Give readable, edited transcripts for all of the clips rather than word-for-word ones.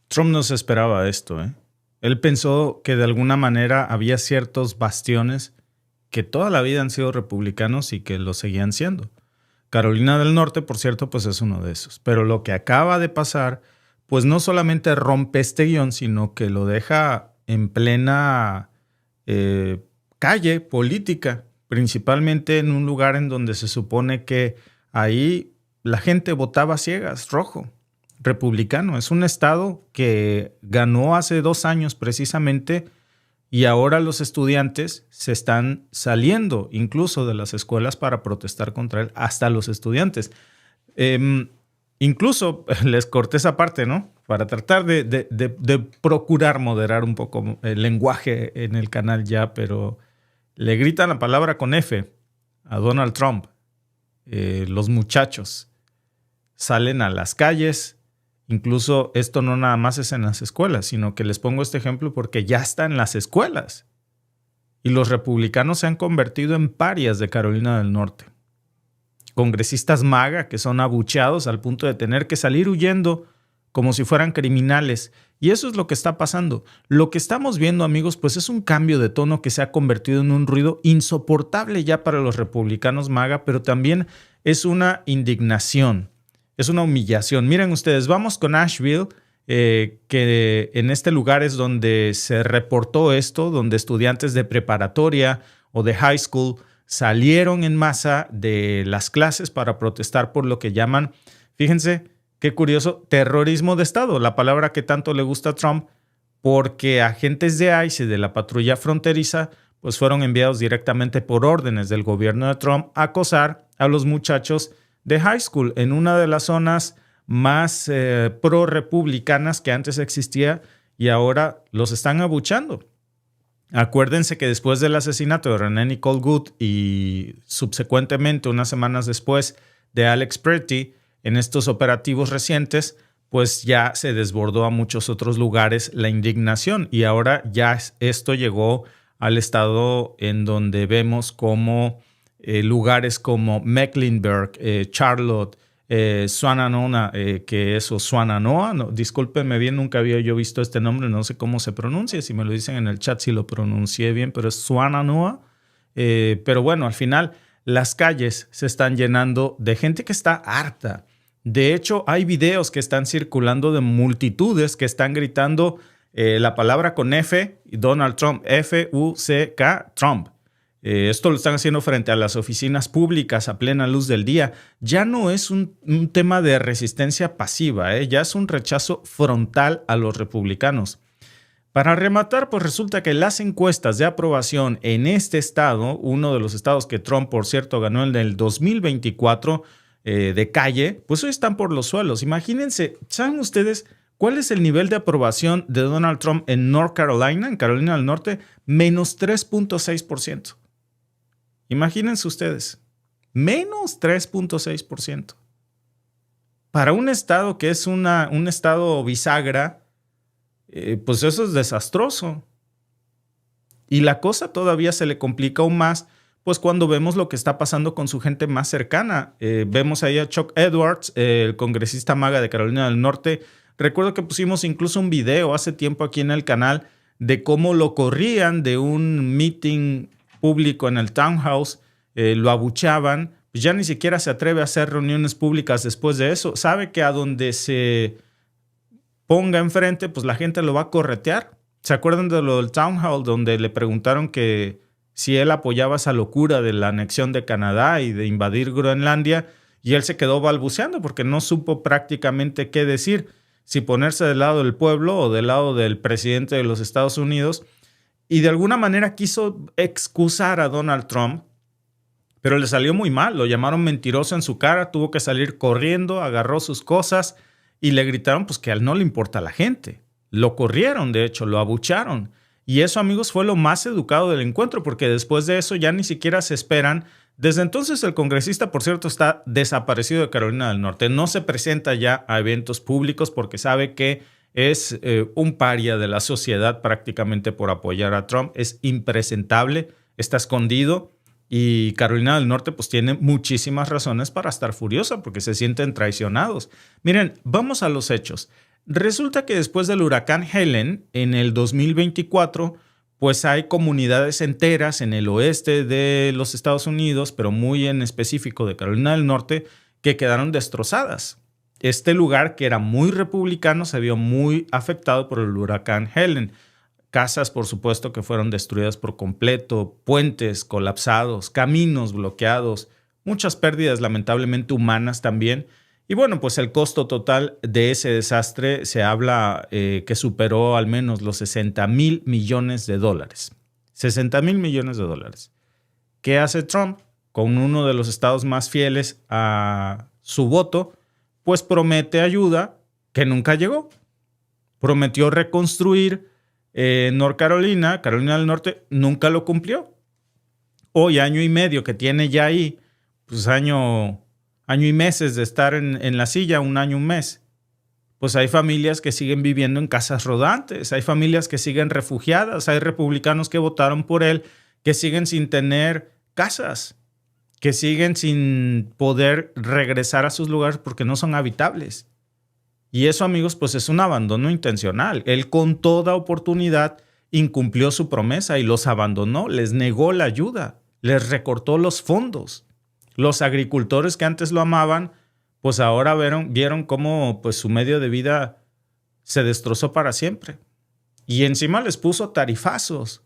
Trump no se esperaba esto, ¿eh? Él pensó que de alguna manera había ciertos bastiones que toda la vida han sido republicanos y que lo seguían siendo. Carolina del Norte, por cierto, pues es uno de esos. Pero lo que acaba de pasar, pues no solamente rompe este guión, sino que lo deja en plena calle política, principalmente en un lugar en donde se supone que ahí la gente votaba ciegas, rojo, republicano. Es un estado que ganó hace 2 años precisamente y ahora los estudiantes se están saliendo incluso de las escuelas para protestar contra él, hasta los estudiantes. Incluso les corté esa parte, ¿no? Para tratar de procurar moderar un poco el lenguaje en el canal ya, pero le gritan la palabra con F a Donald Trump. Los muchachos salen a las calles. Incluso esto no nada más es en las escuelas, sino que les pongo este ejemplo porque ya está en las escuelas. Y los republicanos se han convertido en parias de Carolina del Norte. Congresistas MAGA que son abucheados al punto de tener que salir huyendo como si fueran criminales. Y eso es lo que está pasando. Lo que estamos viendo, amigos, pues es un cambio de tono que se ha convertido en un ruido insoportable ya para los republicanos MAGA, pero también es una indignación. Es una humillación. Miren ustedes, vamos con Asheville, que en este lugar es donde se reportó esto, donde estudiantes de preparatoria o de high school salieron en masa de las clases para protestar por lo que llaman, fíjense qué curioso, terrorismo de Estado, la palabra que tanto le gusta a Trump, porque agentes de ICE y de la patrulla fronteriza pues fueron enviados directamente por órdenes del gobierno de Trump a acosar a los muchachos de high school en una de las zonas más pro-republicanas que antes existía y ahora los están abuchando. Acuérdense que después del asesinato de Renee Nicole Good y subsecuentemente unas semanas después de Alex Pretty, en estos operativos recientes, pues ya se desbordó a muchos otros lugares la indignación y ahora ya esto llegó al estado en donde vemos como lugares como Mecklenburg, Charlotte, Swannanoa, que es Swannanoa, no, discúlpenme bien, nunca había yo visto este nombre, no sé cómo se pronuncia, si me lo dicen en el chat si lo pronuncié bien, pero es Swannanoa. Pero bueno, al final las calles se están llenando de gente que está harta. De hecho, hay videos que están circulando de multitudes que están gritando la palabra con F, Donald Trump, F-U-C-K, Trump. Esto lo están haciendo frente a las oficinas públicas a plena luz del día. Ya no es un tema de resistencia pasiva, ya es un rechazo frontal a los republicanos. Para rematar, pues resulta que las encuestas de aprobación en este estado, uno de los estados que Trump, por cierto, ganó en el 2024 de calle, pues hoy están por los suelos. Imagínense, ¿saben ustedes cuál es el nivel de aprobación de Donald Trump en North Carolina, en Carolina del Norte? Menos 3.6%. Imagínense ustedes, menos 3.6%. Para un estado que es un estado bisagra, pues eso es desastroso. Y la cosa todavía se le complica aún más, pues cuando vemos lo que está pasando con su gente más cercana. Vemos ahí a Chuck Edwards, el congresista MAGA de Carolina del Norte. Recuerdo que pusimos incluso un video hace tiempo aquí en el canal de cómo lo corrían de un meeting público en el townhouse, lo abuchaban, pues ya ni siquiera se atreve a hacer reuniones públicas después de eso. Sabe que a donde se ponga enfrente, pues la gente lo va a corretear. ¿Se acuerdan de lo del town hall donde le preguntaron que si él apoyaba esa locura de la anexión de Canadá y de invadir Groenlandia? Y él se quedó balbuceando porque no supo prácticamente qué decir, si ponerse del lado del pueblo o del lado del presidente de los Estados Unidos. Y de alguna manera quiso excusar a Donald Trump, pero le salió muy mal. Lo llamaron mentiroso en su cara, tuvo que salir corriendo, agarró sus cosas y le gritaron pues que a él no le importa la gente. Lo corrieron, de hecho, lo abucharon. Y eso, amigos, fue lo más educado del encuentro, porque después de eso ya ni siquiera se esperan. Desde entonces el congresista, por cierto, está desaparecido de Carolina del Norte. No se presenta ya a eventos públicos porque sabe que es un paria de la sociedad prácticamente por apoyar a Trump. Es impresentable, está escondido y Carolina del Norte pues tiene muchísimas razones para estar furiosa porque se sienten traicionados. Miren, vamos a los hechos. Resulta que después del huracán Helen en el 2024, pues hay comunidades enteras en el oeste de los Estados Unidos, pero muy en específico de Carolina del Norte, que quedaron destrozadas. Este lugar, que era muy republicano, se vio muy afectado por el huracán Helen. Casas, por supuesto, que fueron destruidas por completo, puentes colapsados, caminos bloqueados, muchas pérdidas lamentablemente humanas también. Y bueno, pues el costo total de ese desastre se habla que superó al menos los $60,000 millones. $60,000 millones. ¿Qué hace Trump? Con uno de los estados más fieles a su voto, pues promete ayuda que nunca llegó. Prometió reconstruir North Carolina, Carolina del Norte, nunca lo cumplió. Hoy, año y medio que tiene ya ahí, pues año y meses de estar en la silla, un año, un mes. Pues hay familias que siguen viviendo en casas rodantes, hay familias que siguen refugiadas, hay republicanos que votaron por él, que siguen sin tener casas, que siguen sin poder regresar a sus lugares porque no son habitables. Y eso, amigos, pues es un abandono intencional. Él con toda oportunidad incumplió su promesa y los abandonó, les negó la ayuda, les recortó los fondos. Los agricultores que antes lo amaban, pues ahora vieron cómo pues, su medio de vida se destrozó para siempre. Y encima les puso tarifazos,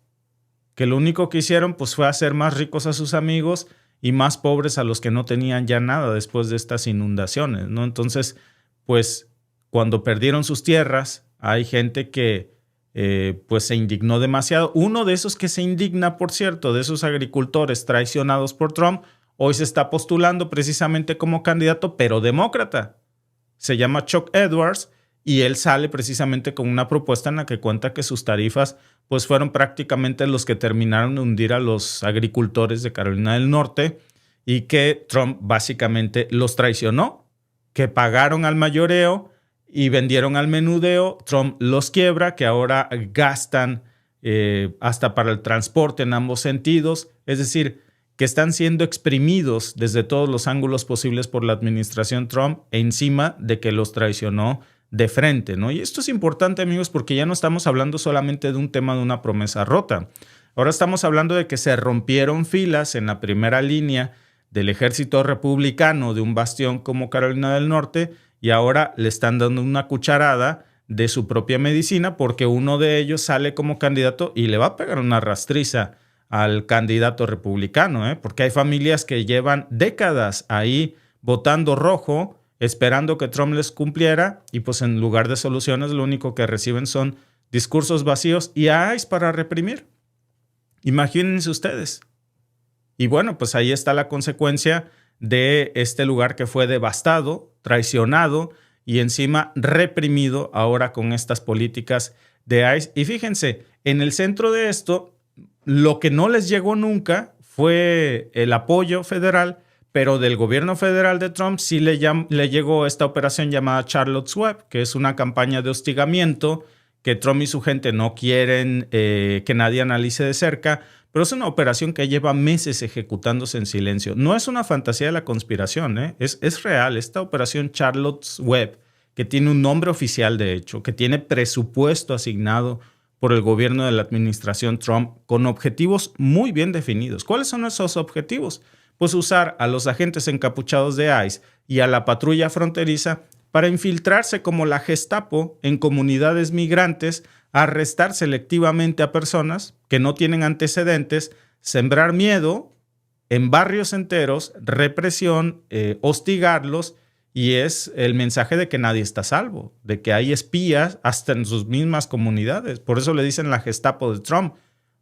que lo único que hicieron pues, fue hacer más ricos a sus amigos y más pobres a los que no tenían ya nada después de estas inundaciones, ¿no? Entonces, pues cuando perdieron sus tierras, hay gente que pues se indignó demasiado. Uno de esos que se indigna, por cierto, de esos agricultores traicionados por Trump, hoy se está postulando precisamente como candidato, pero demócrata. Se llama Chuck Edwards y él sale precisamente con una propuesta en la que cuenta que sus tarifas pues fueron prácticamente los que terminaron de hundir a los agricultores de Carolina del Norte y que Trump básicamente los traicionó, que pagaron al mayoreo y vendieron al menudeo. Trump los quiebra, que ahora gastan hasta para el transporte en ambos sentidos. Es decir, que están siendo exprimidos desde todos los ángulos posibles por la administración Trump encima de que los traicionó de frente, ¿no? Y esto es importante, amigos, porque ya no estamos hablando solamente de un tema de una promesa rota. Ahora estamos hablando de que se rompieron filas en la primera línea del ejército republicano de un bastión como Carolina del Norte y ahora le están dando una cucharada de su propia medicina porque uno de ellos sale como candidato y le va a pegar una rastriza al candidato republicano, porque hay familias que llevan décadas ahí votando rojo, esperando que Trump les cumpliera y pues en lugar de soluciones lo único que reciben son discursos vacíos y ICE para reprimir. Imagínense ustedes. Y bueno, pues ahí está la consecuencia de este lugar que fue devastado, traicionado y encima reprimido ahora con estas políticas de ICE. Y fíjense, en el centro de esto, lo que no les llegó nunca fue el apoyo federal, pero del gobierno federal de Trump sí le llegó esta operación llamada Charlotte's Web, que es una campaña de hostigamiento que Trump y su gente no quieren que nadie analice de cerca, pero es una operación que lleva meses ejecutándose en silencio. No es una fantasía de la conspiración, es real. Esta operación Charlotte's Web, que tiene un nombre oficial de hecho, que tiene presupuesto asignado por el gobierno de la administración Trump con objetivos muy bien definidos. ¿Cuáles son esos objetivos? Pues usar a los agentes encapuchados de ICE y a la patrulla fronteriza para infiltrarse como la Gestapo en comunidades migrantes, arrestar selectivamente a personas que no tienen antecedentes, sembrar miedo en barrios enteros, represión, hostigarlos, y es el mensaje de que nadie está a salvo, de que hay espías hasta en sus mismas comunidades. Por eso le dicen la Gestapo de Trump,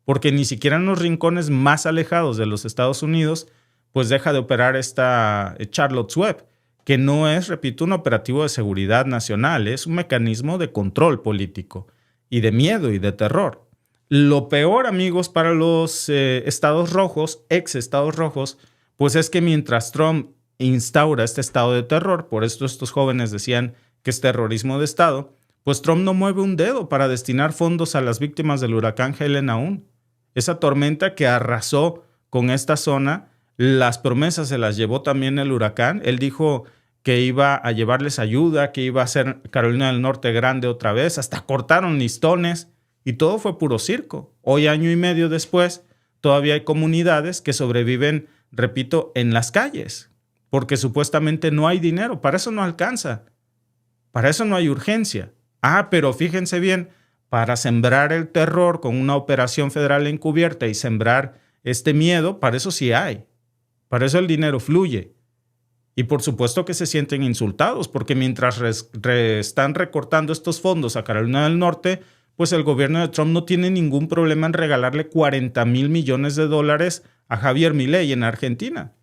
porque ni siquiera en los rincones más alejados de los Estados Unidos pues deja de operar esta Charlotte's Web, que no es, repito, un operativo de seguridad nacional, es un mecanismo de control político y de miedo y de terror. Lo peor, amigos, para los estados rojos, ex estados rojos, pues es que mientras Trump instaura este estado de terror, por esto estos jóvenes decían que es terrorismo de estado, pues Trump no mueve un dedo para destinar fondos a las víctimas del huracán Helene aún. Esa tormenta que arrasó con esta zona, las promesas se las llevó también el huracán. Él dijo que iba a llevarles ayuda, que iba a hacer Carolina del Norte grande otra vez, hasta cortaron listones y todo fue puro circo. Hoy, año y medio después, todavía hay comunidades que sobreviven, repito, en las calles, porque supuestamente no hay dinero. Para eso no alcanza, para eso no hay urgencia. Pero fíjense bien, para sembrar el terror con una operación federal encubierta y sembrar este miedo, para eso sí hay. Para eso el dinero fluye. Y por supuesto que se sienten insultados, porque mientras están recortando estos fondos a Carolina del Norte, pues el gobierno de Trump no tiene ningún problema en regalarle $40,000 millones a Javier Milei en Argentina.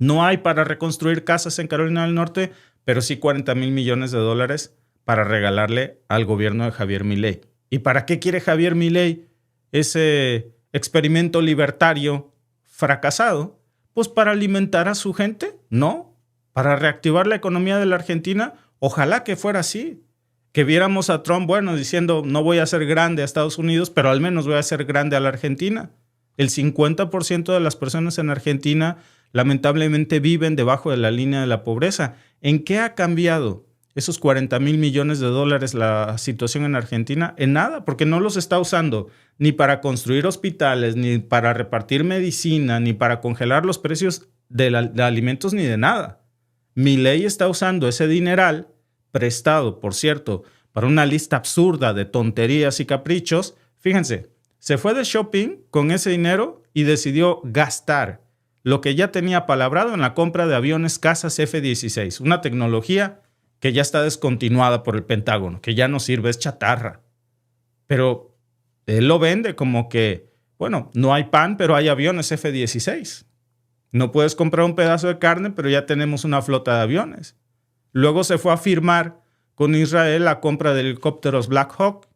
No hay para reconstruir casas en Carolina del Norte, pero sí $40,000 millones para regalarle al gobierno de Javier Milei. ¿Y para qué quiere Javier Milei ese experimento libertario fracasado? Pues para alimentar a su gente, ¿no? Para reactivar la economía de la Argentina. Ojalá que fuera así. Que viéramos a Trump, diciendo no voy a hacer grande a Estados Unidos, pero al menos voy a hacer grande a la Argentina. El 50% de las personas en Argentina lamentablemente viven debajo de la línea de la pobreza. ¿En qué ha cambiado esos $40,000 millones la situación en Argentina? En nada, porque no los está usando ni para construir hospitales, ni para repartir medicina, ni para congelar los precios de alimentos, ni de nada. Milei está usando ese dineral, prestado, por cierto, para una lista absurda de tonterías y caprichos. Fíjense, se fue de shopping con ese dinero y decidió gastar lo que ya tenía palabrado en la compra de aviones cazas F-16, una tecnología que ya está descontinuada por el Pentágono, que ya no sirve, es chatarra. Pero él lo vende como que, no hay pan, pero hay aviones F-16. No puedes comprar un pedazo de carne, pero ya tenemos una flota de aviones. Luego se fue a firmar con Israel la compra de helicópteros Black Hawk,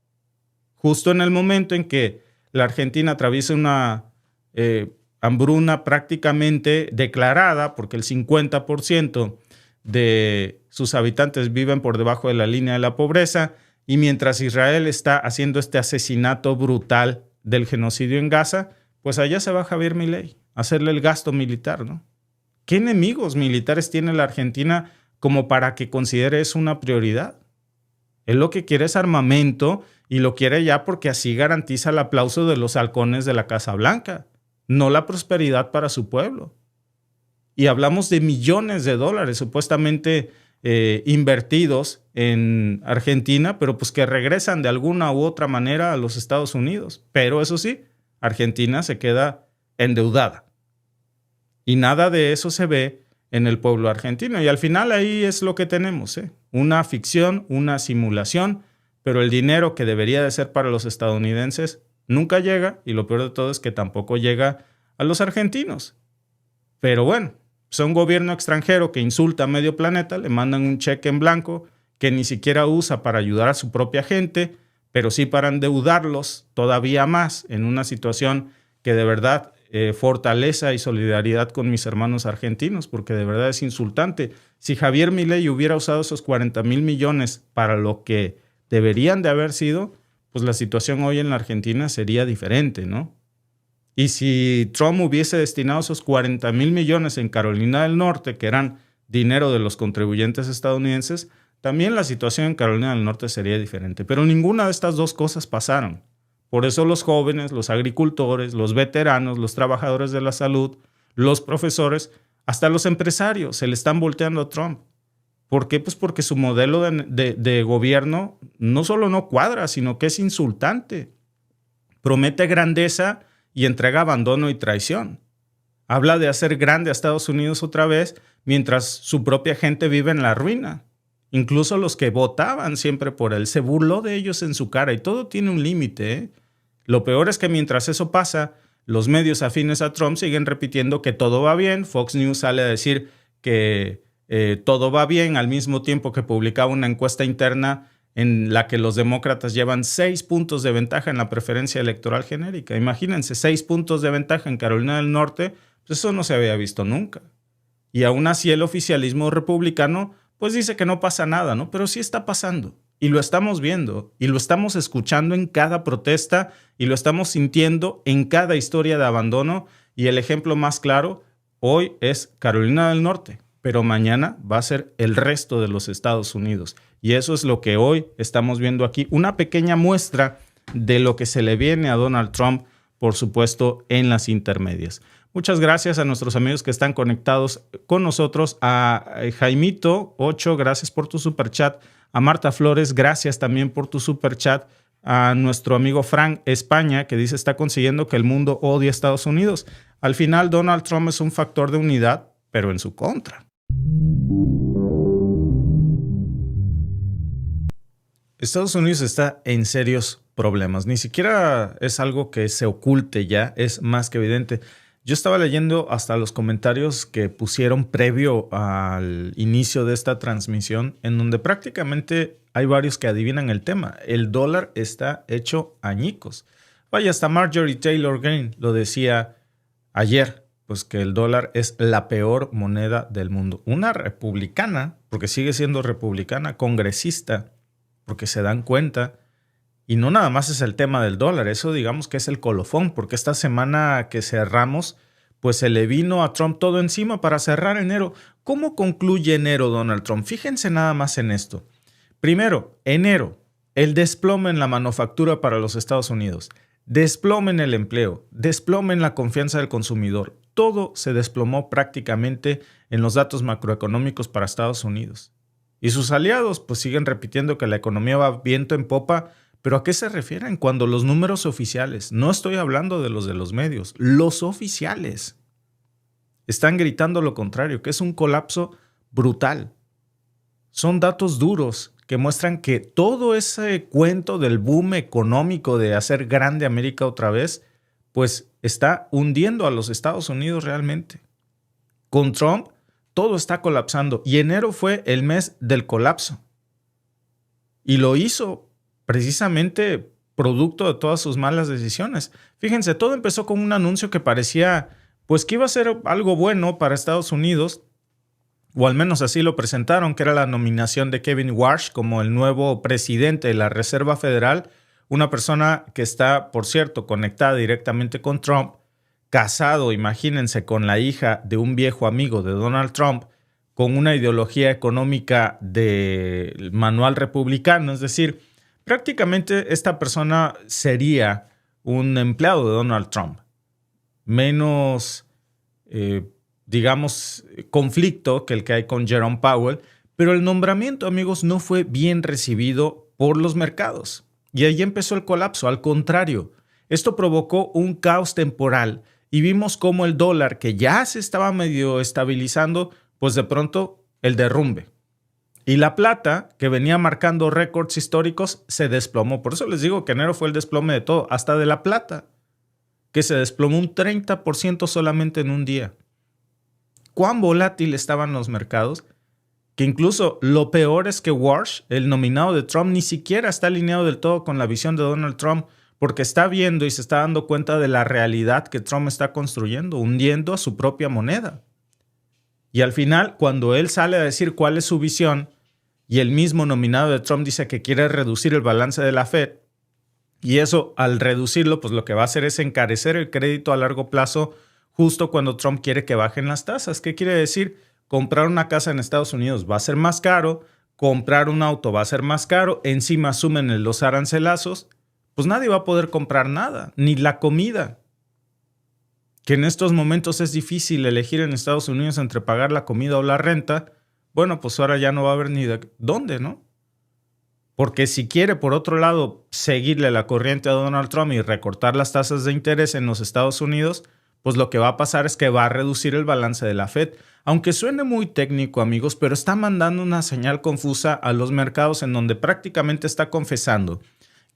justo en el momento en que la Argentina atraviesa una hambruna prácticamente declarada, porque el 50% de sus habitantes viven por debajo de la línea de la pobreza, y mientras Israel está haciendo este asesinato brutal del genocidio en Gaza, pues allá se va Javier Milei a hacerle el gasto militar, ¿no? ¿Qué enemigos militares tiene la Argentina como para que considere eso una prioridad? Él lo que quiere es armamento y lo quiere ya porque así garantiza el aplauso de los halcones de la Casa Blanca, no la prosperidad para su pueblo. Y hablamos de millones de dólares supuestamente invertidos en Argentina, pero pues que regresan de alguna u otra manera a los Estados Unidos. Pero eso sí, Argentina se queda endeudada. Y nada de eso se ve en el pueblo argentino. Y al final ahí es lo que tenemos, una ficción, una simulación, pero el dinero que debería de ser para los estadounidenses nunca llega, y lo peor de todo es que tampoco llega a los argentinos. Pero un gobierno extranjero que insulta a medio planeta, le mandan un cheque en blanco que ni siquiera usa para ayudar a su propia gente, pero sí para endeudarlos todavía más en una situación que de verdad fortaleza y solidaridad con mis hermanos argentinos, porque de verdad es insultante. Si Javier Milei hubiera usado esos $40,000 millones para lo que deberían de haber sido, pues la situación hoy en la Argentina sería diferente, ¿no? Y si Trump hubiese destinado esos $40,000 millones en Carolina del Norte, que eran dinero de los contribuyentes estadounidenses, también la situación en Carolina del Norte sería diferente. Pero ninguna de estas dos cosas pasaron. Por eso los jóvenes, los agricultores, los veteranos, los trabajadores de la salud, los profesores, hasta los empresarios se le están volteando a Trump. ¿Por qué? Pues porque su modelo de gobierno no solo no cuadra, sino que es insultante. Promete grandeza y entrega abandono y traición. Habla de hacer grande a Estados Unidos otra vez, mientras su propia gente vive en la ruina. Incluso los que votaban siempre por él, se burló de ellos en su cara, y todo tiene un límite, Lo peor es que mientras eso pasa, los medios afines a Trump siguen repitiendo que todo va bien. Fox News sale a decir que todo va bien, al mismo tiempo que publicaba una encuesta interna en la que los demócratas llevan 6 puntos de ventaja en la preferencia electoral genérica. Imagínense, 6 puntos de ventaja en Carolina del Norte, pues eso no se había visto nunca. Y aún así el oficialismo republicano pues dice que no pasa nada, ¿no? Pero sí está pasando. Y lo estamos viendo, y lo estamos escuchando en cada protesta, y lo estamos sintiendo en cada historia de abandono. Y el ejemplo más claro hoy es Carolina del Norte, pero mañana va a ser el resto de los Estados Unidos. Y eso es lo que hoy estamos viendo aquí, una pequeña muestra de lo que se le viene a Donald Trump, por supuesto, en las intermedias. Muchas gracias a nuestros amigos que están conectados con nosotros. A Jaimito 8, gracias por tu superchat. A Marta Flores, gracias también por tu superchat. A nuestro amigo Frank España, que dice está consiguiendo que el mundo odie a Estados Unidos. Al final, Donald Trump es un factor de unidad, pero en su contra. Estados Unidos está en serios problemas. Ni siquiera es algo que se oculte ya, es más que evidente. Yo estaba leyendo hasta los comentarios que pusieron previo al inicio de esta transmisión, en donde prácticamente hay varios que adivinan el tema. El dólar está hecho añicos. Vaya, hasta Marjorie Taylor Greene lo decía ayer, pues que el dólar es la peor moneda del mundo. Una republicana, porque sigue siendo republicana, congresista, porque se dan cuenta. Y no nada más es el tema del dólar, eso digamos que es el colofón, porque esta semana que cerramos, pues se le vino a Trump todo encima para cerrar enero. ¿Cómo concluye enero Donald Trump? Fíjense nada más en esto. Primero, enero, el desplome en la manufactura para los Estados Unidos, desplome en el empleo, desplome en la confianza del consumidor. Todo se desplomó prácticamente en los datos macroeconómicos para Estados Unidos. Y sus aliados pues siguen repitiendo que la economía va viento en popa. ¿Pero a qué se refieren cuando los números oficiales, no estoy hablando de los medios, los oficiales, están gritando lo contrario, que es un colapso brutal? Son datos duros que muestran que todo ese cuento del boom económico de hacer grande América otra vez, pues está hundiendo a los Estados Unidos realmente. Con Trump, todo está colapsando y enero fue el mes del colapso. Y lo hizo precisamente producto de todas sus malas decisiones. Fíjense, todo empezó con un anuncio que parecía pues que iba a ser algo bueno para Estados Unidos, o al menos así lo presentaron, que era la nominación de Kevin Warsh como el nuevo presidente de la Reserva Federal, una persona que está, por cierto, conectada directamente con Trump, casado, imagínense, con la hija de un viejo amigo de Donald Trump, con una ideología económica del manual republicano, es decir, prácticamente esta persona sería un empleado de Donald Trump. Menos, digamos, conflicto que el que hay con Jerome Powell. Pero el nombramiento, amigos, no fue bien recibido por los mercados. Y ahí empezó el colapso. Al contrario, esto provocó un caos temporal. Y vimos cómo el dólar, que ya se estaba medio estabilizando, pues de pronto el derrumbe. Y la plata, que venía marcando récords históricos, se desplomó. Por eso les digo que enero fue el desplome de todo, hasta de la plata, que se desplomó un 30% solamente en un día. ¿Cuán volátil estaban los mercados? Que incluso lo peor es que Warsh, el nominado de Trump, ni siquiera está alineado del todo con la visión de Donald Trump, porque está viendo y se está dando cuenta de la realidad que Trump está construyendo, hundiendo a su propia moneda. Y al final, cuando él sale a decir cuál es su visión, y el mismo nominado de Trump dice que quiere reducir el balance de la Fed, y eso al reducirlo, pues lo que va a hacer es encarecer el crédito a largo plazo justo cuando Trump quiere que bajen las tasas. ¿Qué quiere decir? Comprar una casa en Estados Unidos va a ser más caro, comprar un auto va a ser más caro, encima sumen los arancelazos, pues nadie va a poder comprar nada, ni la comida. Que en estos momentos es difícil elegir en Estados Unidos entre pagar la comida o la renta. Bueno, pues ahora ya no va a haber ni de dónde, ¿no? Porque si quiere, por otro lado, seguirle la corriente a Donald Trump y recortar las tasas de interés en los Estados Unidos, pues lo que va a pasar es que va a reducir el balance de la Fed. Aunque suene muy técnico, amigos, pero está mandando una señal confusa a los mercados en donde prácticamente está confesando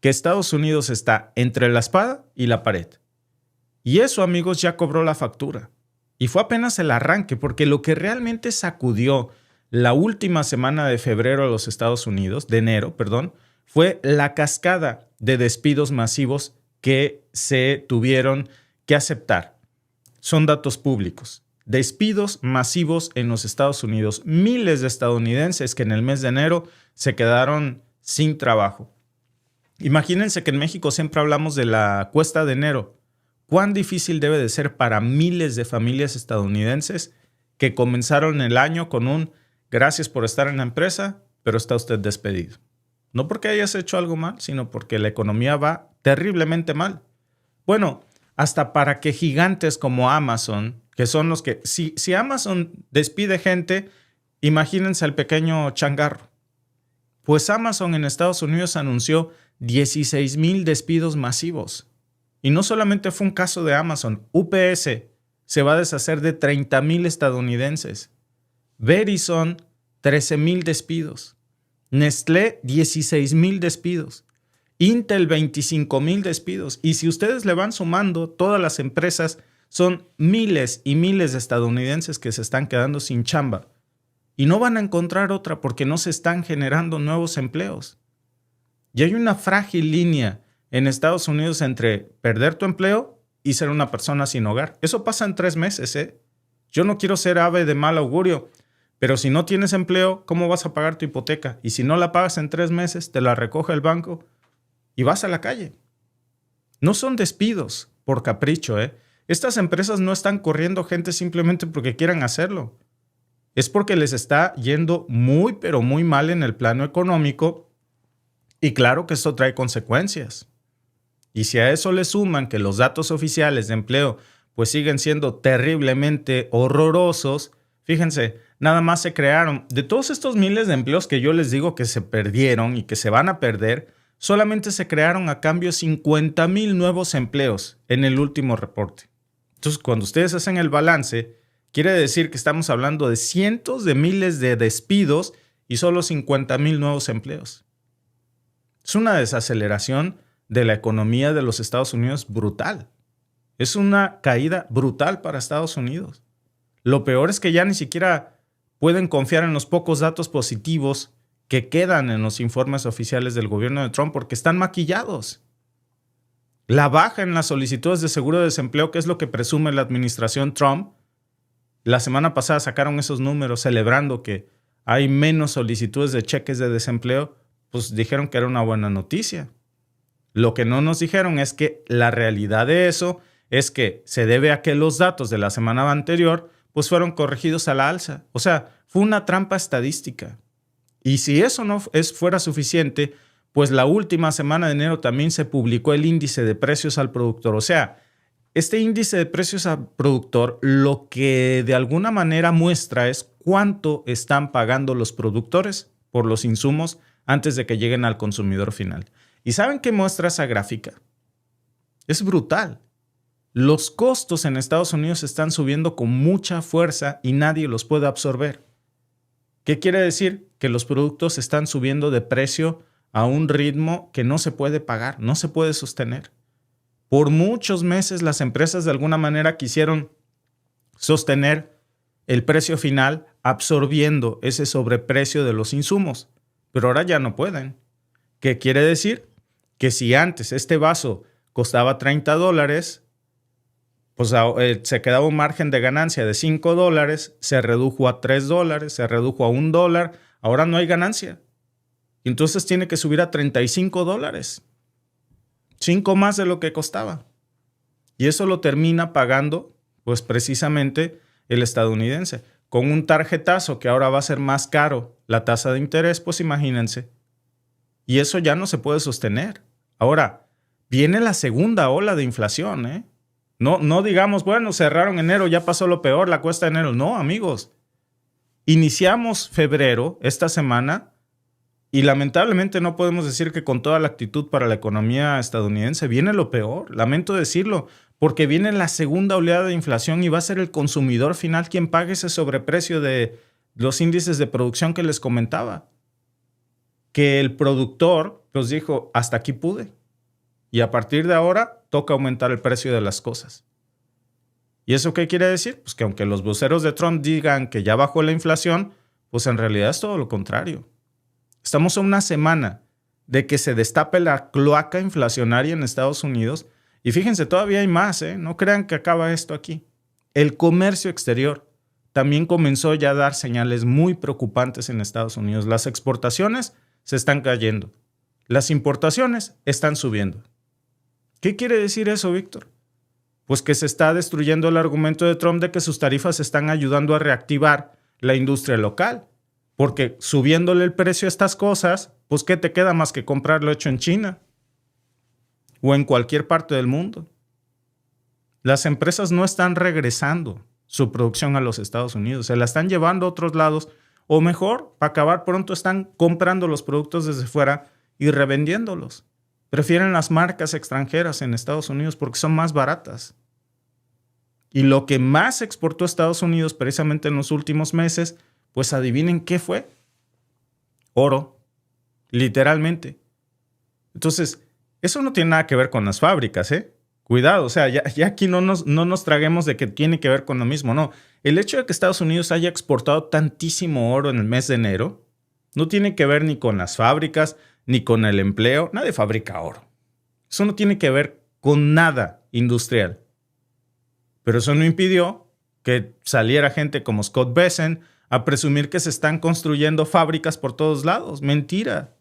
que Estados Unidos está entre la espada y la pared. Y eso, amigos, ya cobró la factura. Y fue apenas el arranque, porque lo que realmente sacudió la última semana de febrero a los Estados Unidos, de enero, perdón, fue la cascada de despidos masivos que se tuvieron que aceptar. Son datos públicos. Despidos masivos en los Estados Unidos. Miles de estadounidenses que en el mes de enero se quedaron sin trabajo. Imagínense que en México siempre hablamos de la cuesta de enero. ¿Cuán difícil debe de ser para miles de familias estadounidenses que comenzaron el año con un gracias por estar en la empresa, pero está usted despedido? No porque hayas hecho algo mal, sino porque la economía va terriblemente mal. Bueno, hasta para que gigantes como Amazon, que son los que... Si Amazon despide gente, imagínense al pequeño changarro. Pues Amazon en Estados Unidos anunció 16,000 despidos masivos. Y no solamente fue un caso de Amazon, UPS se va a deshacer de 30,000 estadounidenses. Verizon, 13,000 despidos. Nestlé, 16,000 despidos. Intel, 25,000 despidos. Y si ustedes le van sumando, todas las empresas son miles y miles de estadounidenses que se están quedando sin chamba. Y no van a encontrar otra porque no se están generando nuevos empleos. Y hay una frágil línea en Estados Unidos entre perder tu empleo y ser una persona sin hogar. Eso pasa en 3 meses, ¿eh? Yo no quiero ser ave de mal augurio, pero si no tienes empleo, ¿cómo vas a pagar tu hipoteca? Y si no la pagas en 3 meses, te la recoge el banco y vas a la calle. No son despidos por capricho, ¿eh? Estas empresas no están corriendo gente simplemente porque quieran hacerlo. Es porque les está yendo muy, pero muy mal en el plano económico y claro que esto trae consecuencias. Y si a eso le suman que los datos oficiales de empleo pues siguen siendo terriblemente horrorosos, fíjense, nada más se crearon, de todos estos miles de empleos que yo les digo que se perdieron y que se van a perder, solamente se crearon a cambio 50,000 nuevos empleos en el último reporte. Entonces, cuando ustedes hacen el balance, quiere decir que estamos hablando de cientos de miles de despidos y solo 50,000 nuevos empleos. Es una desaceleración de la economía de los Estados Unidos brutal. Es una caída brutal para Estados Unidos. Lo peor es que ya ni siquiera pueden confiar en los pocos datos positivos que quedan en los informes oficiales del gobierno de Trump porque están maquillados. La baja en las solicitudes de seguro de desempleo, que es lo que presume la administración Trump, la semana pasada sacaron esos números celebrando que hay menos solicitudes de cheques de desempleo, pues dijeron que era una buena noticia. Lo que no nos dijeron es que la realidad de eso es que se debe a que los datos de la semana anterior pues fueron corregidos a la alza. O sea, fue una trampa estadística. Y si eso no fuera suficiente, pues la última semana de enero también se publicó el índice de precios al productor. O sea, este índice de precios al productor lo que de alguna manera muestra es cuánto están pagando los productores por los insumos antes de que lleguen al consumidor final. ¿Y saben qué muestra esa gráfica? Es brutal. Los costos en Estados Unidos están subiendo con mucha fuerza y nadie los puede absorber. ¿Qué quiere decir? Que los productos están subiendo de precio a un ritmo que no se puede pagar, no se puede sostener. Por muchos meses las empresas de alguna manera quisieron sostener el precio final absorbiendo ese sobreprecio de los insumos, pero ahora ya no pueden. ¿Qué quiere decir? Que si antes este vaso costaba $30, pues se quedaba un margen de ganancia de $5, se redujo a $3, se redujo a $1, ahora no hay ganancia. Y entonces tiene que subir a $35, 5 más de lo que costaba. Y eso lo termina pagando, pues precisamente el estadounidense. Con un tarjetazo que ahora va a ser más caro la tasa de interés, pues imagínense. Y eso ya no se puede sostener. Ahora, viene la segunda ola de inflación, ¿eh? No digamos, bueno, cerraron enero, ya pasó lo peor, la cuesta de enero. No, amigos. Iniciamos febrero, esta semana, y lamentablemente no podemos decir que con toda la actitud para la economía estadounidense viene lo peor. Lamento decirlo, porque viene la segunda oleada de inflación y va a ser el consumidor final quien pague ese sobreprecio de los índices de producción que les comentaba. Que el productor pues dijo, hasta aquí pude. Y a partir de ahora toca aumentar el precio de las cosas. ¿Y eso qué quiere decir? Pues que aunque los voceros de Trump digan que ya bajó la inflación, pues en realidad es todo lo contrario. Estamos a una semana de que se destape la cloaca inflacionaria en Estados Unidos. Y fíjense, todavía hay más, ¿eh? No crean que acaba esto aquí. El comercio exterior también comenzó ya a dar señales muy preocupantes en Estados Unidos. Las exportaciones se están cayendo. Las importaciones están subiendo. ¿Qué quiere decir eso, Víctor? Pues que se está destruyendo el argumento de Trump de que sus tarifas están ayudando a reactivar la industria local. Porque subiéndole el precio a estas cosas, pues ¿qué te queda más que comprarlo hecho en China? O en cualquier parte del mundo. Las empresas no están regresando su producción a los Estados Unidos, se la están llevando a otros lados, o mejor, para acabar pronto, están comprando los productos desde fuera y revendiéndolos. Prefieren las marcas extranjeras en Estados Unidos porque son más baratas. Y lo que más exportó a Estados Unidos precisamente en los últimos meses, pues adivinen qué fue. Oro, literalmente. Entonces, eso no tiene nada que ver con las fábricas, ¿eh? Cuidado, o sea, ya aquí no nos traguemos de que tiene que ver con lo mismo, no. El hecho de que Estados Unidos haya exportado tantísimo oro en el mes de enero no tiene que ver ni con las fábricas, ni con el empleo. Nadie fabrica oro. Eso no tiene que ver con nada industrial. Pero eso no impidió que saliera gente como Scott Bessent a presumir que se están construyendo fábricas por todos lados. Mentira.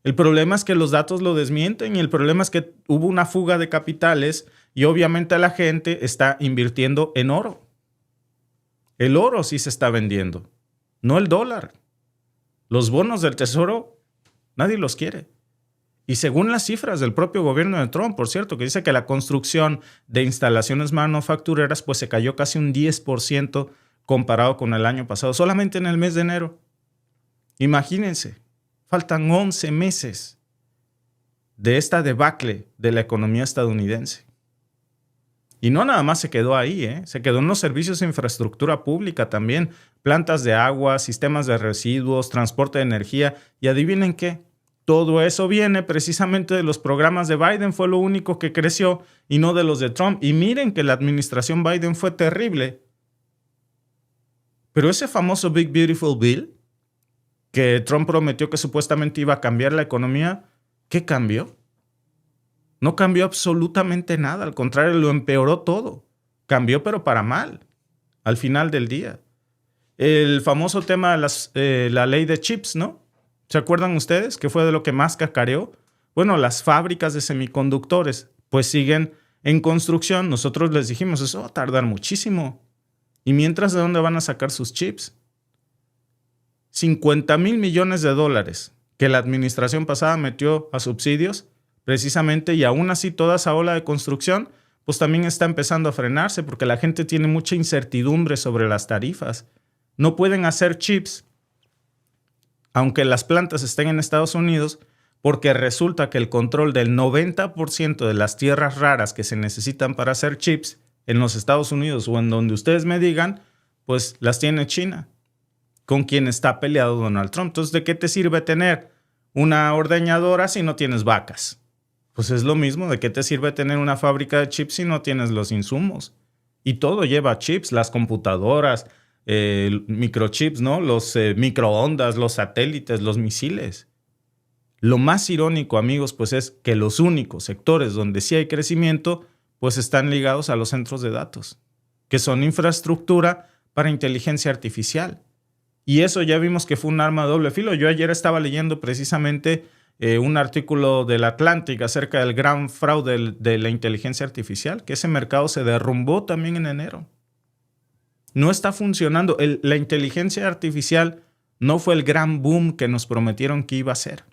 El problema es que los datos lo desmienten y el problema es que hubo una fuga de capitales y obviamente la gente está invirtiendo en oro. El oro sí se está vendiendo, no el dólar. Los bonos del tesoro, nadie los quiere. Y según las cifras del propio gobierno de Trump, por cierto, que dice que la construcción de instalaciones manufactureras pues se cayó casi un 10% comparado con el año pasado, solamente en el mes de enero. Imagínense. Faltan 11 meses de esta debacle de la economía estadounidense. Y no nada más se quedó ahí, se quedó en los servicios de infraestructura pública también, plantas de agua, sistemas de residuos, transporte de energía. Y adivinen qué, todo eso viene precisamente de los programas de Biden, fue lo único que creció y no de los de Trump. Y miren que la administración Biden fue terrible. Pero ese famoso Big Beautiful Bill, que Trump prometió que supuestamente iba a cambiar la economía, ¿qué cambió? No cambió absolutamente nada, al contrario, lo empeoró todo. Cambió, pero para mal, al final del día. El famoso tema de la ley de chips, ¿no? ¿Se acuerdan ustedes que fue de lo que más cacareó? Bueno, las fábricas de semiconductores pues siguen en construcción. Nosotros les dijimos, eso va a tardar muchísimo. ¿Y mientras de dónde van a sacar sus chips? 50,000 millones de dólares que la administración pasada metió a subsidios precisamente, y aún así toda esa ola de construcción pues también está empezando a frenarse porque la gente tiene mucha incertidumbre sobre las tarifas. No pueden hacer chips aunque las plantas estén en Estados Unidos porque resulta que el control del 90% de las tierras raras que se necesitan para hacer chips en los Estados Unidos o en donde ustedes me digan, pues las tiene China, con quien está peleado Donald Trump. Entonces, ¿de qué te sirve tener una ordeñadora si no tienes vacas? Pues es lo mismo, ¿de qué te sirve tener una fábrica de chips si no tienes los insumos? Y todo lleva chips, las computadoras, microchips, ¿no? Los microondas, los satélites, los misiles. Lo más irónico, amigos, pues es que los únicos sectores donde sí hay crecimiento, pues están ligados a los centros de datos, que son infraestructura para inteligencia artificial. Y eso ya vimos que fue un arma de doble filo. Yo ayer estaba leyendo precisamente un artículo del Atlantic acerca del gran fraude de la inteligencia artificial, que ese mercado se derrumbó también en enero. No está funcionando. La inteligencia artificial no fue el gran boom que nos prometieron que iba a ser.